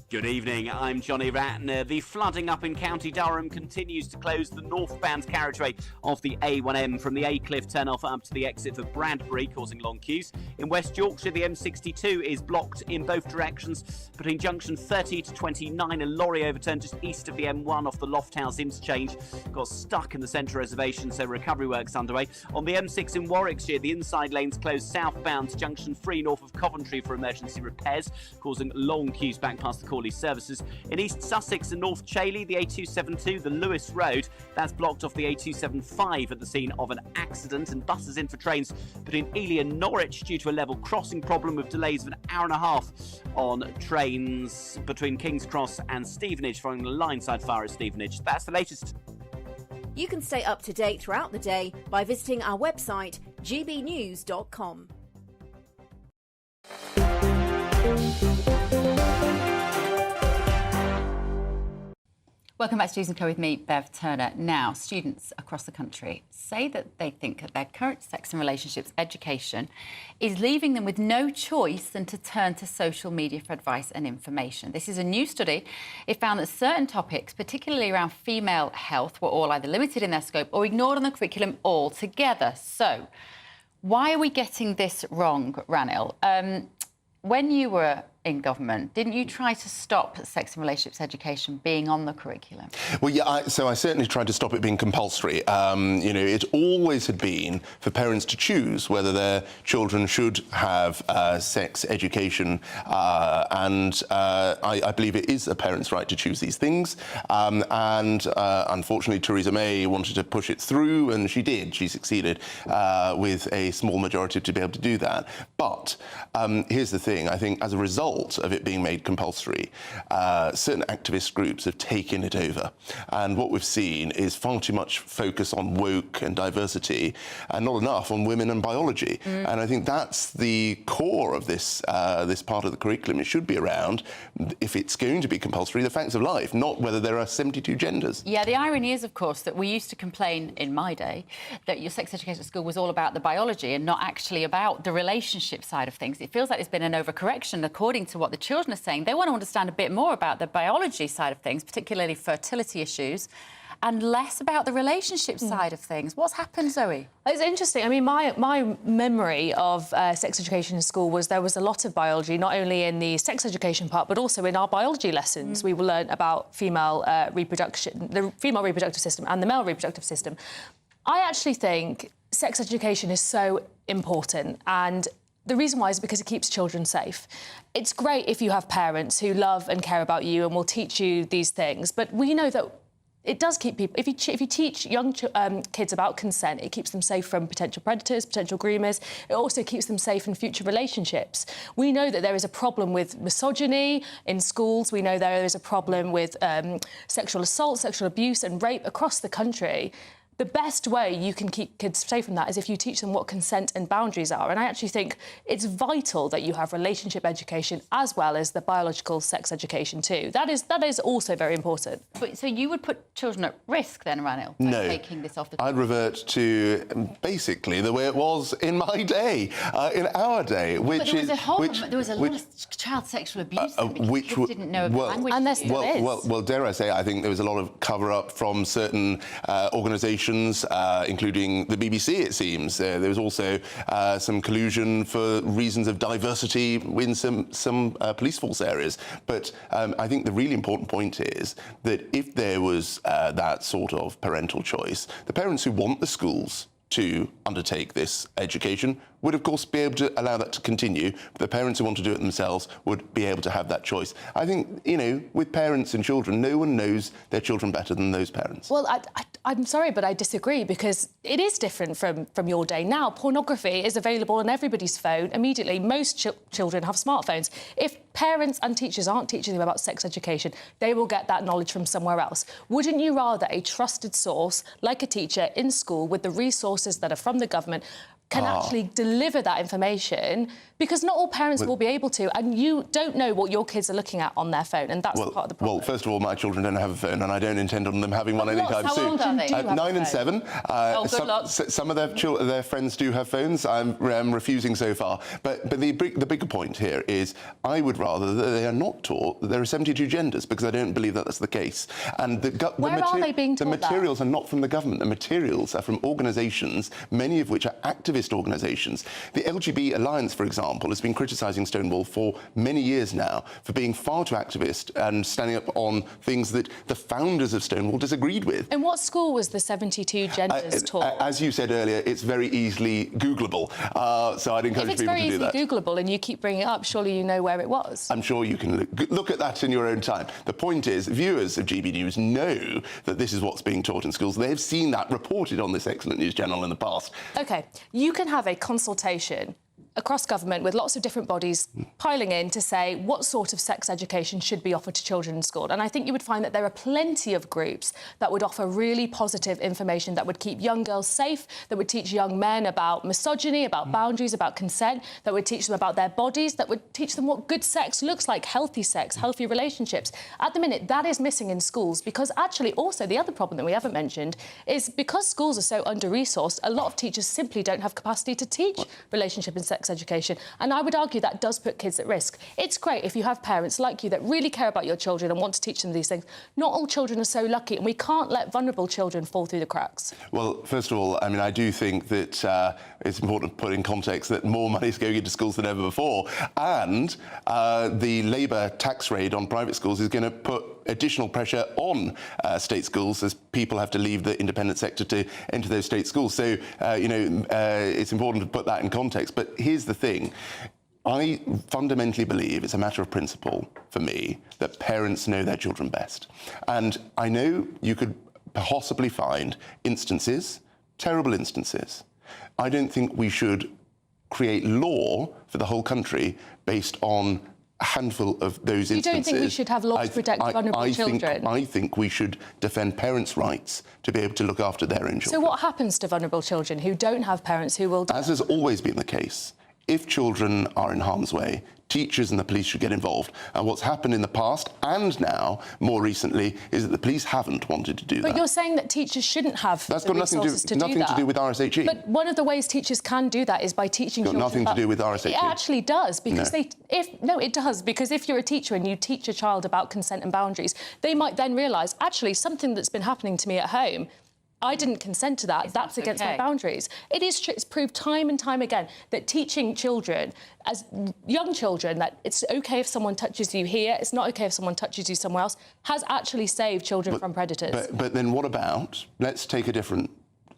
[SPEAKER 4] Good evening, I'm Johnny Ratner. The flooding up in County Durham continues to close the northbound carriageway of the A1M from the Acliff turn-off up to the exit for Bradbury, causing long queues. In West Yorkshire, the M62 is blocked in both directions between junction 30 to 29. A lorry overturned just east of the M1 off the Lofthouse interchange. Got stuck in the central reservation, so recovery works underway. On the M6 in Warwickshire, the inside lanes closed southbound to junction 3 north of Coventry for emergency repairs, causing long queues back past the Corley services. In East Sussex and North Chailey, the A272, the Lewis Road, that's blocked off the A275 at the scene of an accident, and buses in for trains between Ely and Norwich due to a level crossing problem with delays of an hour and a half on trains between King's Cross and Stevenage following the line-side fire at Stevenage. That's the latest.
[SPEAKER 3] You can stay up to date throughout the day by visiting our website gbnews.com.
[SPEAKER 8] Welcome back to News & Co with me, Bev Turner. Now, students across the country say that they think that their current sex and relationships education is leaving them with no choice than to turn to social media for advice and information. This is a new study. It found that certain topics, particularly around female health, were all either limited in their scope or ignored on the curriculum altogether. So, why are we getting this wrong, Ranil? When you were in government. Didn't you try to stop sex and relationships education being on the curriculum?
[SPEAKER 15] Well, yeah, so I certainly tried to stop it being compulsory. You know, it always had been for parents to choose whether their children should have sex education, and I believe it is a parent's right to choose these things. Unfortunately, Theresa May wanted to push it through, and she did. She succeeded with a small majority to be able to do that. But here's the thing. I think as a result of it being made compulsory, certain activist groups have taken it over. And what we've seen is far too much focus on woke and diversity and not enough on women and biology. And I think that's the core of this part of the curriculum. It should be around, if it's going to be compulsory, the facts of life, not whether there are 72 genders.
[SPEAKER 8] Yeah, the irony is, of course, that we used to complain in my day that your sex education at school was all about the biology and not actually about the relationship side of things. It feels like there's been an overcorrection according to what the children are saying. They want to understand a bit more about the biology side of things, particularly fertility issues, and less about the relationship side of things. What's happened, Zoe?
[SPEAKER 16] It's interesting. I mean, my memory of sex education in school was there was a lot of biology, not only in the sex education part, but also in our biology lessons. We will learn about female reproduction, the female reproductive system and the male reproductive system. I actually think sex education is so important, and the reason why is because it keeps children safe. It's great if you have parents who love and care about you and will teach you these things, but we know that it does keep people... If you teach young kids about consent, it keeps them safe from potential predators, potential groomers. It also keeps them safe in future relationships. We know that there is a problem with misogyny in schools. We know there is a problem with sexual assault, sexual abuse and rape across the country. The best way you can keep kids safe from that is if you teach them what consent and boundaries are. And I actually think it's vital that you have relationship education as well as the biological sex education too. That is also very important.
[SPEAKER 8] But, so you would put children at risk then, Ranil, by taking this off the table?
[SPEAKER 15] I'd revert to basically the way it was in my day, in our day, which
[SPEAKER 8] there was a lot of child sexual abuse which kids didn't know about language.
[SPEAKER 16] And there still is.
[SPEAKER 15] Well, dare I say, I think there was a lot of cover-up from certain organisations, including the BBC, it seems. There was also some collusion for reasons of diversity in some police force areas. But I think the really important point is that if there was that sort of parental choice, the parents who want the schools to undertake this education would, of course, be able to allow that to continue. But the parents who want to do it themselves would be able to have that choice. I think, you know, with parents and children, no one knows their children better than those parents.
[SPEAKER 16] Well, I'm sorry, but I disagree, because it is different from your day. Now, pornography is available on everybody's phone immediately. Most children have smartphones. If parents and teachers aren't teaching them about sex education, they will get that knowledge from somewhere else. Wouldn't you rather a trusted source, like a teacher in school, with the resources that are from the government, can actually deliver that information? Because not all parents will be able to, and you don't know what your kids are looking at on their phone, and that's part of the problem.
[SPEAKER 15] Well, first of all, my children don't have a phone, and I don't intend on them having one anytime soon.
[SPEAKER 16] How old are they?
[SPEAKER 15] 9 and 7.
[SPEAKER 16] Good luck.
[SPEAKER 15] Some of their friends do have phones. I'm refusing so far. But the bigger point here is I would rather that they are not taught that there are 72 genders, because I don't believe that that's the case. And
[SPEAKER 16] Where are they being taught
[SPEAKER 15] the materials are not from the government. The materials are from organisations, many of which are activist organisations. The LGBT Alliance, for example, has been criticising Stonewall for many years now for being far too activist and standing up on things that the founders of Stonewall disagreed with.
[SPEAKER 16] In what school was the 72 genders taught?
[SPEAKER 15] As you said earlier, it's very easily Googleable, so I'd encourage people to do that.
[SPEAKER 16] If it's very easily Googleable and you keep bringing it up, surely you know where it was.
[SPEAKER 15] I'm sure you can look at that in your own time. The point is, viewers of GB News know that this is what's being taught in schools. They have seen that reported on this excellent news channel in the past.
[SPEAKER 16] OK, you can have a consultation across government with lots of different bodies piling in to say what sort of sex education should be offered to children in school. And I think you would find that there are plenty of groups that would offer really positive information that would keep young girls safe, that would teach young men about misogyny, about boundaries, about consent, that would teach them about their bodies, that would teach them what good sex looks like, healthy sex, healthy relationships. At the minute, that is missing in schools, because actually also the other problem that we haven't mentioned is because schools are so under-resourced, a lot of teachers simply don't have capacity to teach relationship and sex education. And I would argue that does put kids at risk. It's great if you have parents like you that really care about your children and want to teach them these things. Not all children are so lucky, and we can't let vulnerable children fall through the cracks.
[SPEAKER 15] Well, first of all, I mean, I do think that it's important to put in context that more money is going into schools than ever before, and the Labour tax raid on private schools is going to put additional pressure on state schools as people have to leave the independent sector to enter those state schools. So, it's important to put that in context. But here's the thing. I fundamentally believe it's a matter of principle for me that parents know their children best. And I know you could possibly find instances, terrible instances. I don't think we should create law for the whole country based on a handful of those instances.
[SPEAKER 16] You don't think we should have laws to protect vulnerable children?
[SPEAKER 15] I think we should defend parents' rights to be able to look after their own children.
[SPEAKER 16] So what happens to vulnerable children who don't have parents who will...
[SPEAKER 15] As has always been the case, if children are in harm's way, teachers and the police should get involved. And what's happened in the past and now, more recently, is that the police haven't wanted to do that.
[SPEAKER 16] But you're saying that teachers shouldn't have
[SPEAKER 15] That's
[SPEAKER 16] the
[SPEAKER 15] got nothing
[SPEAKER 16] resources to do that.
[SPEAKER 15] nothing to do with RSHE.
[SPEAKER 16] But one of the ways teachers can do that is by teaching children...
[SPEAKER 15] Got nothing to do with RSHE.
[SPEAKER 16] It actually does, because
[SPEAKER 15] No.
[SPEAKER 16] it does, because if you're a teacher and you teach a child about consent and boundaries, they might then realise, actually, something that's been happening to me at home, I didn't consent to that. That's against my boundaries. It is true. It's proved time and time again that teaching children, as young children, that it's OK if someone touches you here, it's not OK if someone touches you somewhere else, has actually saved children from predators.
[SPEAKER 15] But then what about, let's take a different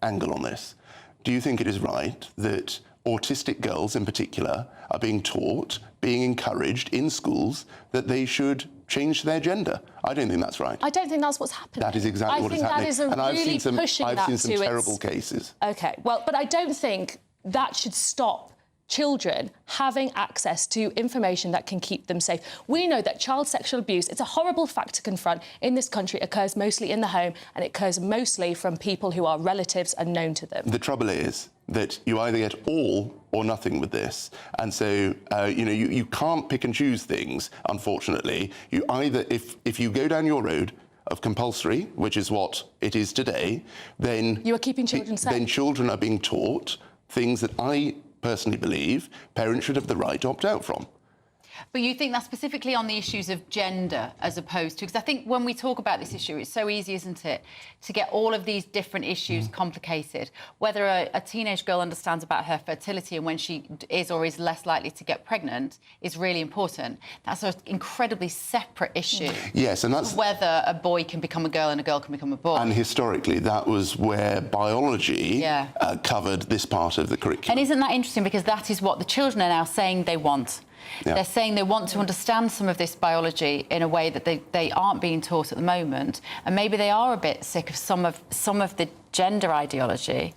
[SPEAKER 15] angle on this. Do you think it is right that autistic girls in particular are being taught, being encouraged in schools that they should change their gender? I don't think that's right.
[SPEAKER 16] I don't think that's what's happening.
[SPEAKER 15] That is exactly what is happening.
[SPEAKER 16] I think that is really pushing that to
[SPEAKER 15] I've seen some terrible cases.
[SPEAKER 16] OK, well, but I don't think that should stop children having access to information that can keep them safe. We know that child sexual abuse, it's a horrible fact to confront in this country, occurs mostly in the home, and it occurs mostly from people who are relatives and known to them.
[SPEAKER 15] The trouble is that you either get all or nothing with this. And so, you can't pick and choose things, unfortunately. You either, if you go down your road of compulsory, which is what it is today, then...
[SPEAKER 16] You are keeping children safe.
[SPEAKER 15] Then children are being taught things that I personally believe parents should have the right to opt out from.
[SPEAKER 8] But you think that's specifically on the issues of gender as opposed to... Because I think when we talk about this issue, it's so easy, isn't it, to get all of these different issues complicated. Whether a teenage girl understands about her fertility and when she is or is less likely to get pregnant is really important. That's an incredibly separate issue.
[SPEAKER 15] Yes, and that's...
[SPEAKER 8] Whether a boy can become a girl and a girl can become a boy.
[SPEAKER 15] And historically, that was where biology covered this part of the curriculum.
[SPEAKER 8] And isn't that interesting? Because that is what the children are now saying they want. Yeah. They're saying they want to understand some of this biology in a way that they aren't being taught at the moment, and maybe they are a bit sick of some of the gender ideology.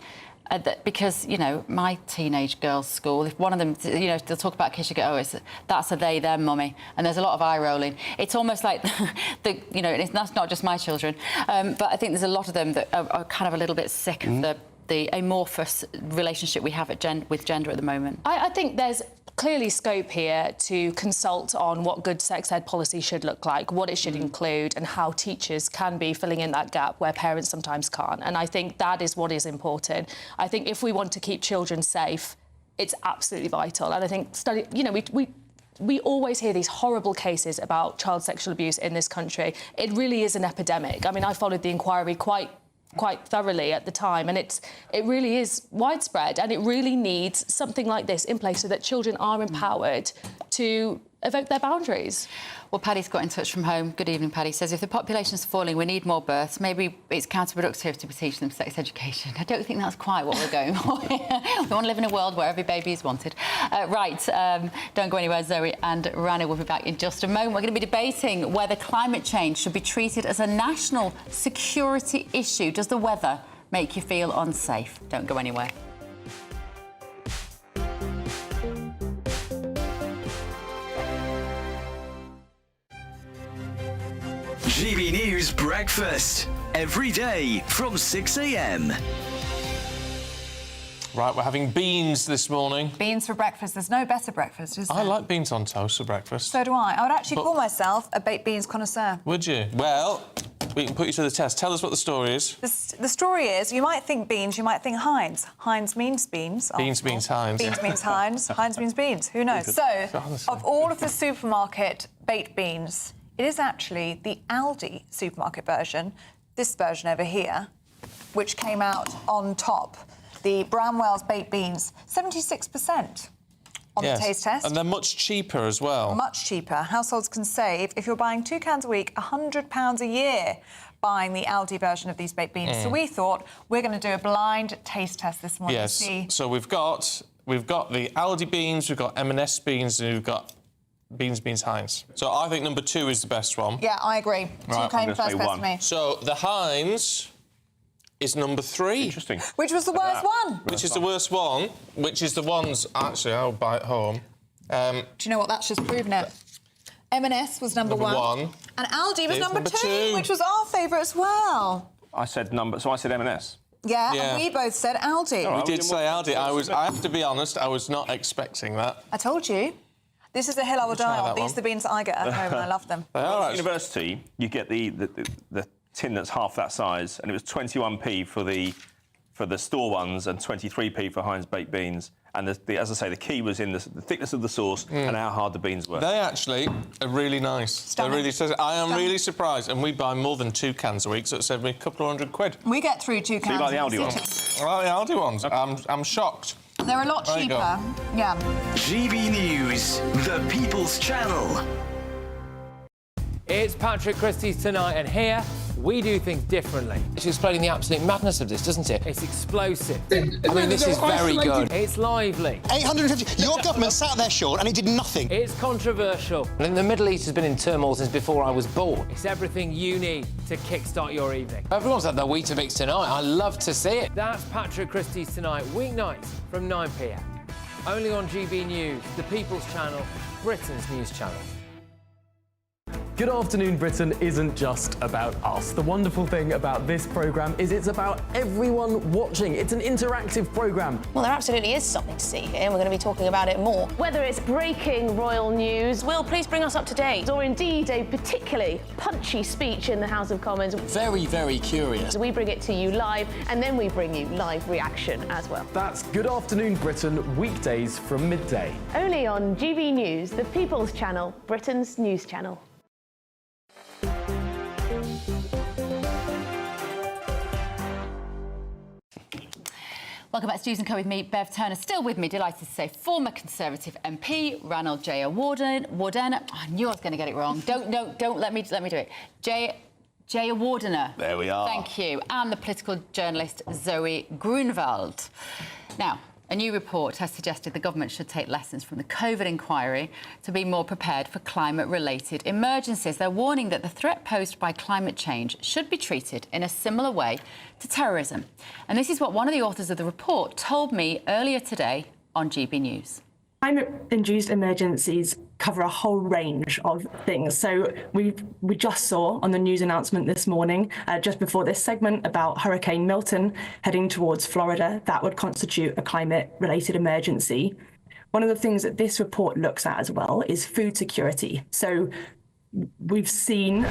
[SPEAKER 8] Because, my teenage girls' school, if one of them, they'll talk about kids, you go, that's a they, them, mummy. And there's a lot of eye rolling. It's almost like, that's not just my children. But I think there's a lot of them that are kind of a little bit sick of the amorphous relationship we have with gender at the moment.
[SPEAKER 16] I think there's clearly scope here to consult on what good sex ed policy should look like, what it should include, and how teachers can be filling in that gap where parents sometimes can't. And I think that is what is important. I think if we want to keep children safe, it's absolutely vital. And I think we always hear these horrible cases about child sexual abuse in this country. It really is an epidemic. I mean, I followed the inquiry quite thoroughly at the time, and it really is widespread, and it really needs something like this in place so that children are empowered to evoke their boundaries.
[SPEAKER 8] Well, Paddy's got in touch from home. Good evening, Paddy. Says if the population's falling, we need more births. Maybe it's counterproductive to be teaching them sex education. I don't think that's quite what we're going for. We want to live in a world where every baby is wanted. Don't go anywhere, Zoe and Rana will be back in just a moment. We're going to be debating whether climate change should be treated as a national security issue. Does the weather make you feel unsafe? Don't go anywhere.
[SPEAKER 14] GB News Breakfast, every day from 6 a.m.
[SPEAKER 2] Right, we're having beans this morning.
[SPEAKER 5] Beans for breakfast. There's no better breakfast, is there?
[SPEAKER 2] I like beans on toast for breakfast.
[SPEAKER 5] So do I. I would actually call myself a baked beans connoisseur.
[SPEAKER 2] Would you? Well, We can put you to the test. Tell us what the story is.
[SPEAKER 5] The story is, you might think beans, you might think Heinz. Heinz means beans.
[SPEAKER 2] Beans means Heinz.
[SPEAKER 5] Beans means Heinz. Heinz means beans. Who knows? So, of all of the supermarket baked beans, it is actually the Aldi supermarket version, this version over here, which came out on top. The Bramwell's baked beans, 76% on the taste test.
[SPEAKER 2] And they're much cheaper as well.
[SPEAKER 5] Much cheaper. Households can save, if you're buying 2 cans a week, £100 a year buying the Aldi version of these baked beans. So we thought we're going to do a blind taste test this morning to see.
[SPEAKER 2] So we've got the Aldi beans, we've got M&S beans, and we've got beans Heinz. So I think number 2 is the best one.
[SPEAKER 5] Yeah, I agree.
[SPEAKER 2] Right,
[SPEAKER 5] 2 came first best to me.
[SPEAKER 2] So the Heinz is number 3.
[SPEAKER 6] Interesting.
[SPEAKER 5] Which was the worst one?
[SPEAKER 2] Which is the worst one, which is the ones, actually, I'll buy it home.
[SPEAKER 5] Do you know what? That's just proven it. M&S was number one. And Aldi was number two, which was our favourite as well.
[SPEAKER 6] I said M&S.
[SPEAKER 5] Yeah, and we both said Aldi.
[SPEAKER 2] We did say Aldi. I have to be honest, I was not expecting that.
[SPEAKER 5] I told you. This is the hill I will die on. These
[SPEAKER 2] one.
[SPEAKER 5] are the beans that I get at home and I love them.
[SPEAKER 6] At university, you get the tin that's half that size, and it was 21p for the store ones and 23p for Heinz baked beans. And as I say, the key was in the thickness of the sauce and how hard the beans were. They
[SPEAKER 2] actually are really nice.
[SPEAKER 5] Stunning.
[SPEAKER 2] I am really surprised, and we buy more than 2 cans a week, so it saved me a couple of £100.
[SPEAKER 5] We get through 2 cans.
[SPEAKER 6] So you like the Aldi
[SPEAKER 5] in
[SPEAKER 6] ones?
[SPEAKER 2] I like the Aldi ones. I'm shocked.
[SPEAKER 5] They're a lot
[SPEAKER 2] There you
[SPEAKER 5] cheaper. Yeah.
[SPEAKER 14] GB News, the People's Channel.
[SPEAKER 7] It's Patrick Christie's Tonight, and here we do things differently.
[SPEAKER 21] It's explaining the absolute madness of this, doesn't it?
[SPEAKER 7] It's explosive.
[SPEAKER 21] I mean, this is very good.
[SPEAKER 7] It's lively.
[SPEAKER 23] 850. Your government sat there short and it did nothing.
[SPEAKER 7] It's controversial.
[SPEAKER 21] The Middle East has been in turmoil since before I was born.
[SPEAKER 7] It's everything you need to kickstart your evening.
[SPEAKER 21] Everyone's had their Weetabix tonight. I love to see it.
[SPEAKER 7] That's Patrick Christie's Tonight, weeknights from 9 p.m. Only on GB News, the People's Channel, Britain's news channel.
[SPEAKER 24] Good Afternoon Britain isn't just about us. The wonderful thing about this programme is it's about everyone watching. It's an interactive programme.
[SPEAKER 25] Well, there absolutely is something to see here, and we're going to be talking about it more. Whether it's breaking royal news, Will, please bring us up to date. Or indeed a particularly punchy speech in the House of Commons.
[SPEAKER 21] Very, very curious.
[SPEAKER 25] We bring it to you live, and then we bring you live reaction as well.
[SPEAKER 24] That's Good Afternoon Britain, weekdays from midday.
[SPEAKER 25] Only on GB News, the People's Channel, Britain's news channel.
[SPEAKER 8] Welcome back to News & Co with me, Bev Turner. Still with me, delighted to say, former Conservative MP, Ranald J. Warden. I knew I was going to get it wrong. Don't let me do it. J. Wardener.
[SPEAKER 6] There we are.
[SPEAKER 8] Thank you. And the political journalist Zoe Grunwald. Now, a new report has suggested the government should take lessons from the COVID inquiry to be more prepared for climate-related emergencies. They're warning that the threat posed by climate change should be treated in a similar way to terrorism. And this is what one of the authors of the report told me earlier today on GB News.
[SPEAKER 26] Climate-induced emergencies cover a whole range of things. So we just saw on the news announcement this morning, just before this segment, about Hurricane Milton heading towards Florida. That would constitute a climate-related emergency. One of the things that this report looks at as well is food security. So we've seen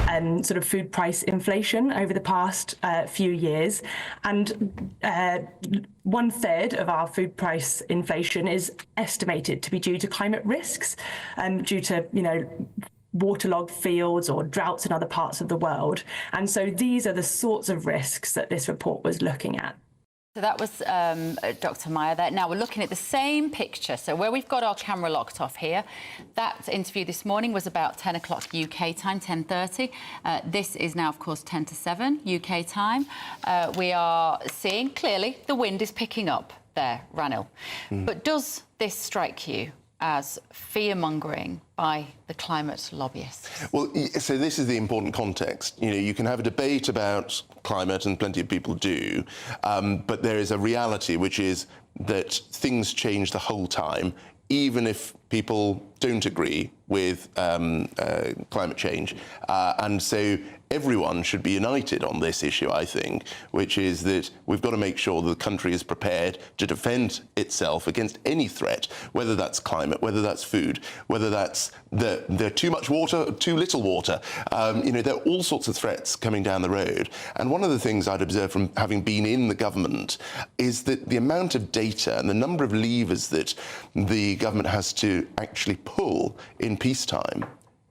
[SPEAKER 26] sort of food price inflation over the past few years, and 1/3 of our food price inflation is estimated to be due to climate risks, due to waterlogged fields or droughts in other parts of the world. And so these are the sorts of risks that this report was looking at.
[SPEAKER 8] So that was Dr. Meyer there. Now we're looking at the same picture. So where we've got our camera locked off here, that interview this morning was about 10 o'clock UK time, 10:30. This is now, of course, 10 to 7 UK time. We are seeing clearly the wind is picking up there, Ranil. But does this strike you as fear-mongering by the climate lobbyists?
[SPEAKER 15] Well, so this is the important context. You can have a debate about climate, and plenty of people do, but there is a reality, which is that things change the whole time, even if people don't agree with climate change. And so everyone should be united on this issue, I think, which is that we've got to make sure that the country is prepared to defend itself against any threat, whether that's climate, whether that's food, whether that's the too much water, too little water. There are all sorts of threats coming down the road. And one of the things I'd observed from having been in the government is that the amount of data and the number of levers that the government has to actually pull in peacetime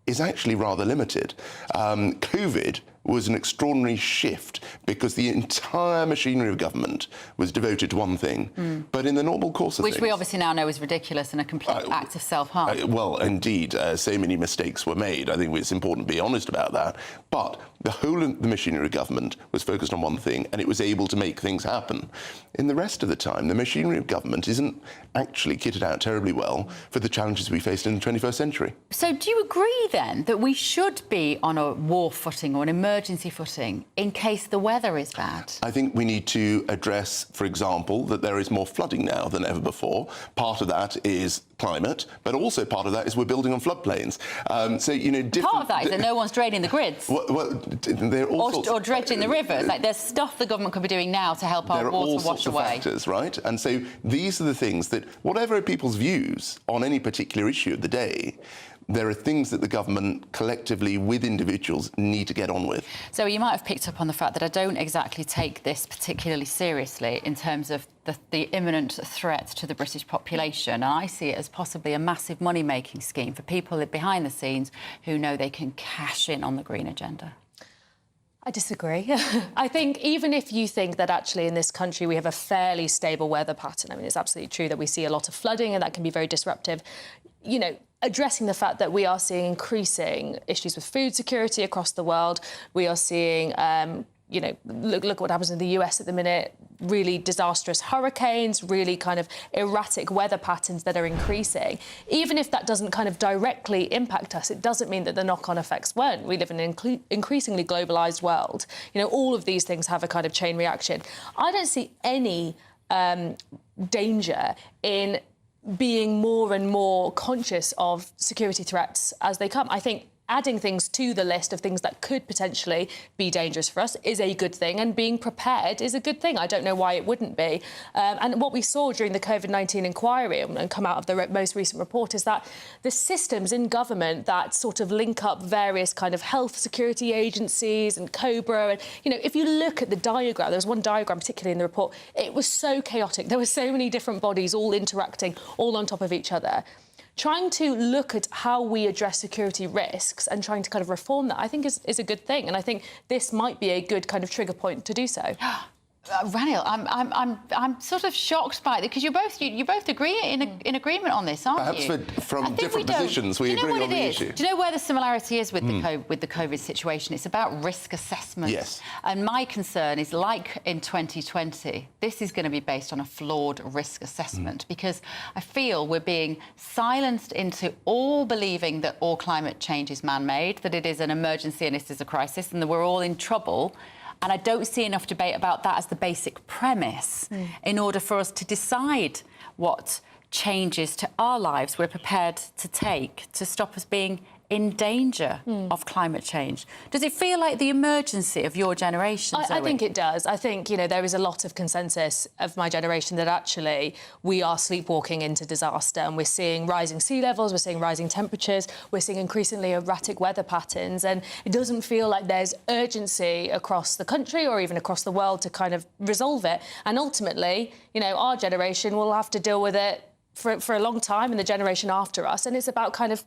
[SPEAKER 15] is actually rather limited. COVID was an extraordinary shift because the entire machinery of government was devoted to one thing. But in the normal course of things...
[SPEAKER 8] Which we obviously now know is ridiculous and a complete act of self-harm.
[SPEAKER 15] Well, indeed, so many mistakes were made. I think it's important to be honest about that. But the whole of the machinery of government was focused on one thing, and it was able to make things happen. In the rest of the time, the machinery of government isn't actually kitted out terribly well for the challenges we faced in the 21st century.
[SPEAKER 8] So do you agree, then, that we should be on a war footing or an emergency footing in case the weather is bad?
[SPEAKER 15] I think we need to address, for example, that there is more flooding now than ever before. Part of that is climate, but also part of that is we're building on floodplains.
[SPEAKER 8] Part of that is that no one's draining the grids. Or dredging the rivers. Like, there's stuff the government could be doing now to help our water wash away.
[SPEAKER 15] Factors, right? And so these are the things that, whatever are people's views on any particular issue of the day, there are things that the government collectively with individuals need to get on with.
[SPEAKER 8] So you might have picked up on the fact that I don't exactly take this particularly seriously in terms of the imminent threat to the British population. And I see it as possibly a massive money-making scheme for people behind the scenes who know they can cash in on the green agenda.
[SPEAKER 16] I disagree. I think even if you think that actually in this country we have a fairly stable weather pattern, I mean, it's absolutely true that we see a lot of flooding and that can be very disruptive. Addressing the fact that we are seeing increasing issues with food security across the world. We are seeing, look what happens in the US at the minute, really disastrous hurricanes, really kind of erratic weather patterns that are increasing. Even if that doesn't kind of directly impact us, it doesn't mean that the knock-on effects won't. We live in an increasingly globalised world. All of these things have a kind of chain reaction. I don't see any danger in being more and more conscious of security threats as they come. I think adding things to the list of things that could potentially be dangerous for us is a good thing, and being prepared is a good thing. I don't know why it wouldn't be. And what we saw during the COVID-19 inquiry and come out of the most recent report is that the systems in government that sort of link up various kind of health security agencies and COBRA, and, if you look at the diagram, there was one diagram particularly in the report, it was so chaotic. There were so many different bodies all interacting, all on top of each other. Trying to look at how we address security risks and trying to kind of reform that, I think, is a good thing. And I think this might be a good kind of trigger point to do so.
[SPEAKER 8] Ranil, I'm sort of shocked by it because you both agree in agreement on this, aren't you?
[SPEAKER 15] Perhaps from different positions we agree on the issue.
[SPEAKER 8] Do you know where the similarity is with the COVID situation? It's about risk assessment.
[SPEAKER 15] Yes.
[SPEAKER 8] And my concern is, like in 2020, this is going to be based on a flawed risk assessment because I feel we're being silenced into all believing that all climate change is man-made, that it is an emergency and this is a crisis, and that we're all in trouble. And I don't see enough debate about that as the basic premise in order for us to decide what changes to our lives we're prepared to take to stop us being in danger of climate change. Does it feel like the emergency of your generation, Zoe?
[SPEAKER 16] I think it does. I think, there is a lot of consensus of my generation that actually we are sleepwalking into disaster, and we're seeing rising sea levels, we're seeing rising temperatures, we're seeing increasingly erratic weather patterns, and it doesn't feel like there's urgency across the country or even across the world to kind of resolve it. And ultimately, our generation will have to deal with it for a long time, and the generation after us, and it's about kind of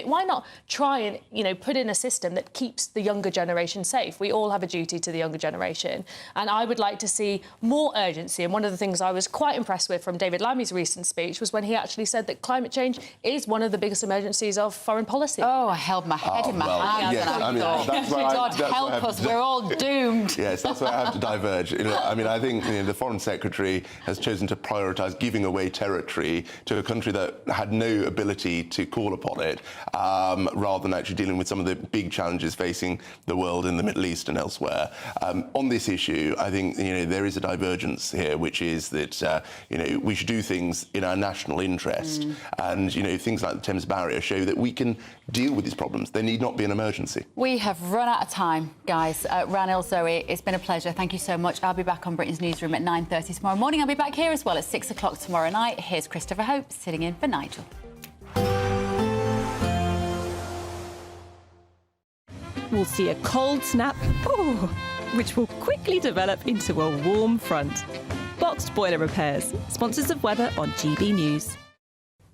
[SPEAKER 16] why not try and, put in a system that keeps the younger generation safe? We all have a duty to the younger generation, and I would like to see more urgency. And one of the things I was quite impressed with from David Lammy's recent speech was when he actually said that climate change is one of the biggest emergencies of foreign policy.
[SPEAKER 8] Oh, I held my head in my hands and I thought, God help us, we're all doomed.
[SPEAKER 15] Yes, that's where I have to diverge. I think the Foreign Secretary has chosen to prioritise giving away territory to a country that had no ability to call upon it, rather than actually dealing with some of the big challenges facing the world in the Middle East and elsewhere. On this issue, I think there is a divergence here, which is that we should do things in our national interest, and things like the Thames Barrier show that we can deal with these problems. There need not be an emergency.
[SPEAKER 8] We have run out of time, guys. Ranil, Zoe, it's been a pleasure. Thank you so much. I'll be back on Britain's Newsroom at 9:30 tomorrow morning. I'll be back here as well at 6 o'clock tomorrow night. Here's Christopher Hope sitting in for Nigel.
[SPEAKER 9] We'll see a cold snap, which will quickly develop into a warm front. Boxed Boiler Repairs, sponsors of weather on GB News.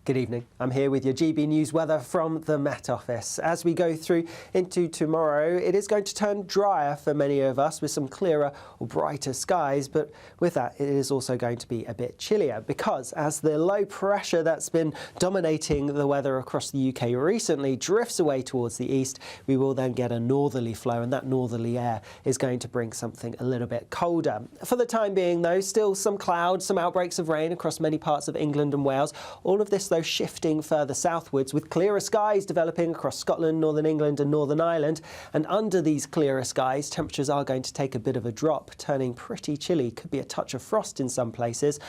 [SPEAKER 1] Good evening. I'm here with your GB News weather from the Met Office. As we go through into tomorrow, it is going to turn drier for many of us with some clearer or brighter skies, but with that it is also going to be a bit chillier because as the low pressure that's been dominating the weather across the UK recently drifts away towards the east, we will then get a northerly flow, and that northerly air is going to bring something a little bit colder. For the time being though, still some clouds, some outbreaks of rain across many parts of England and Wales. All of this though shifting further southwards with clearer skies developing across Scotland, Northern England and Northern Ireland. And under these clearer skies, temperatures are going to take a bit of a drop, turning pretty chilly. Could be a touch of frost in some places.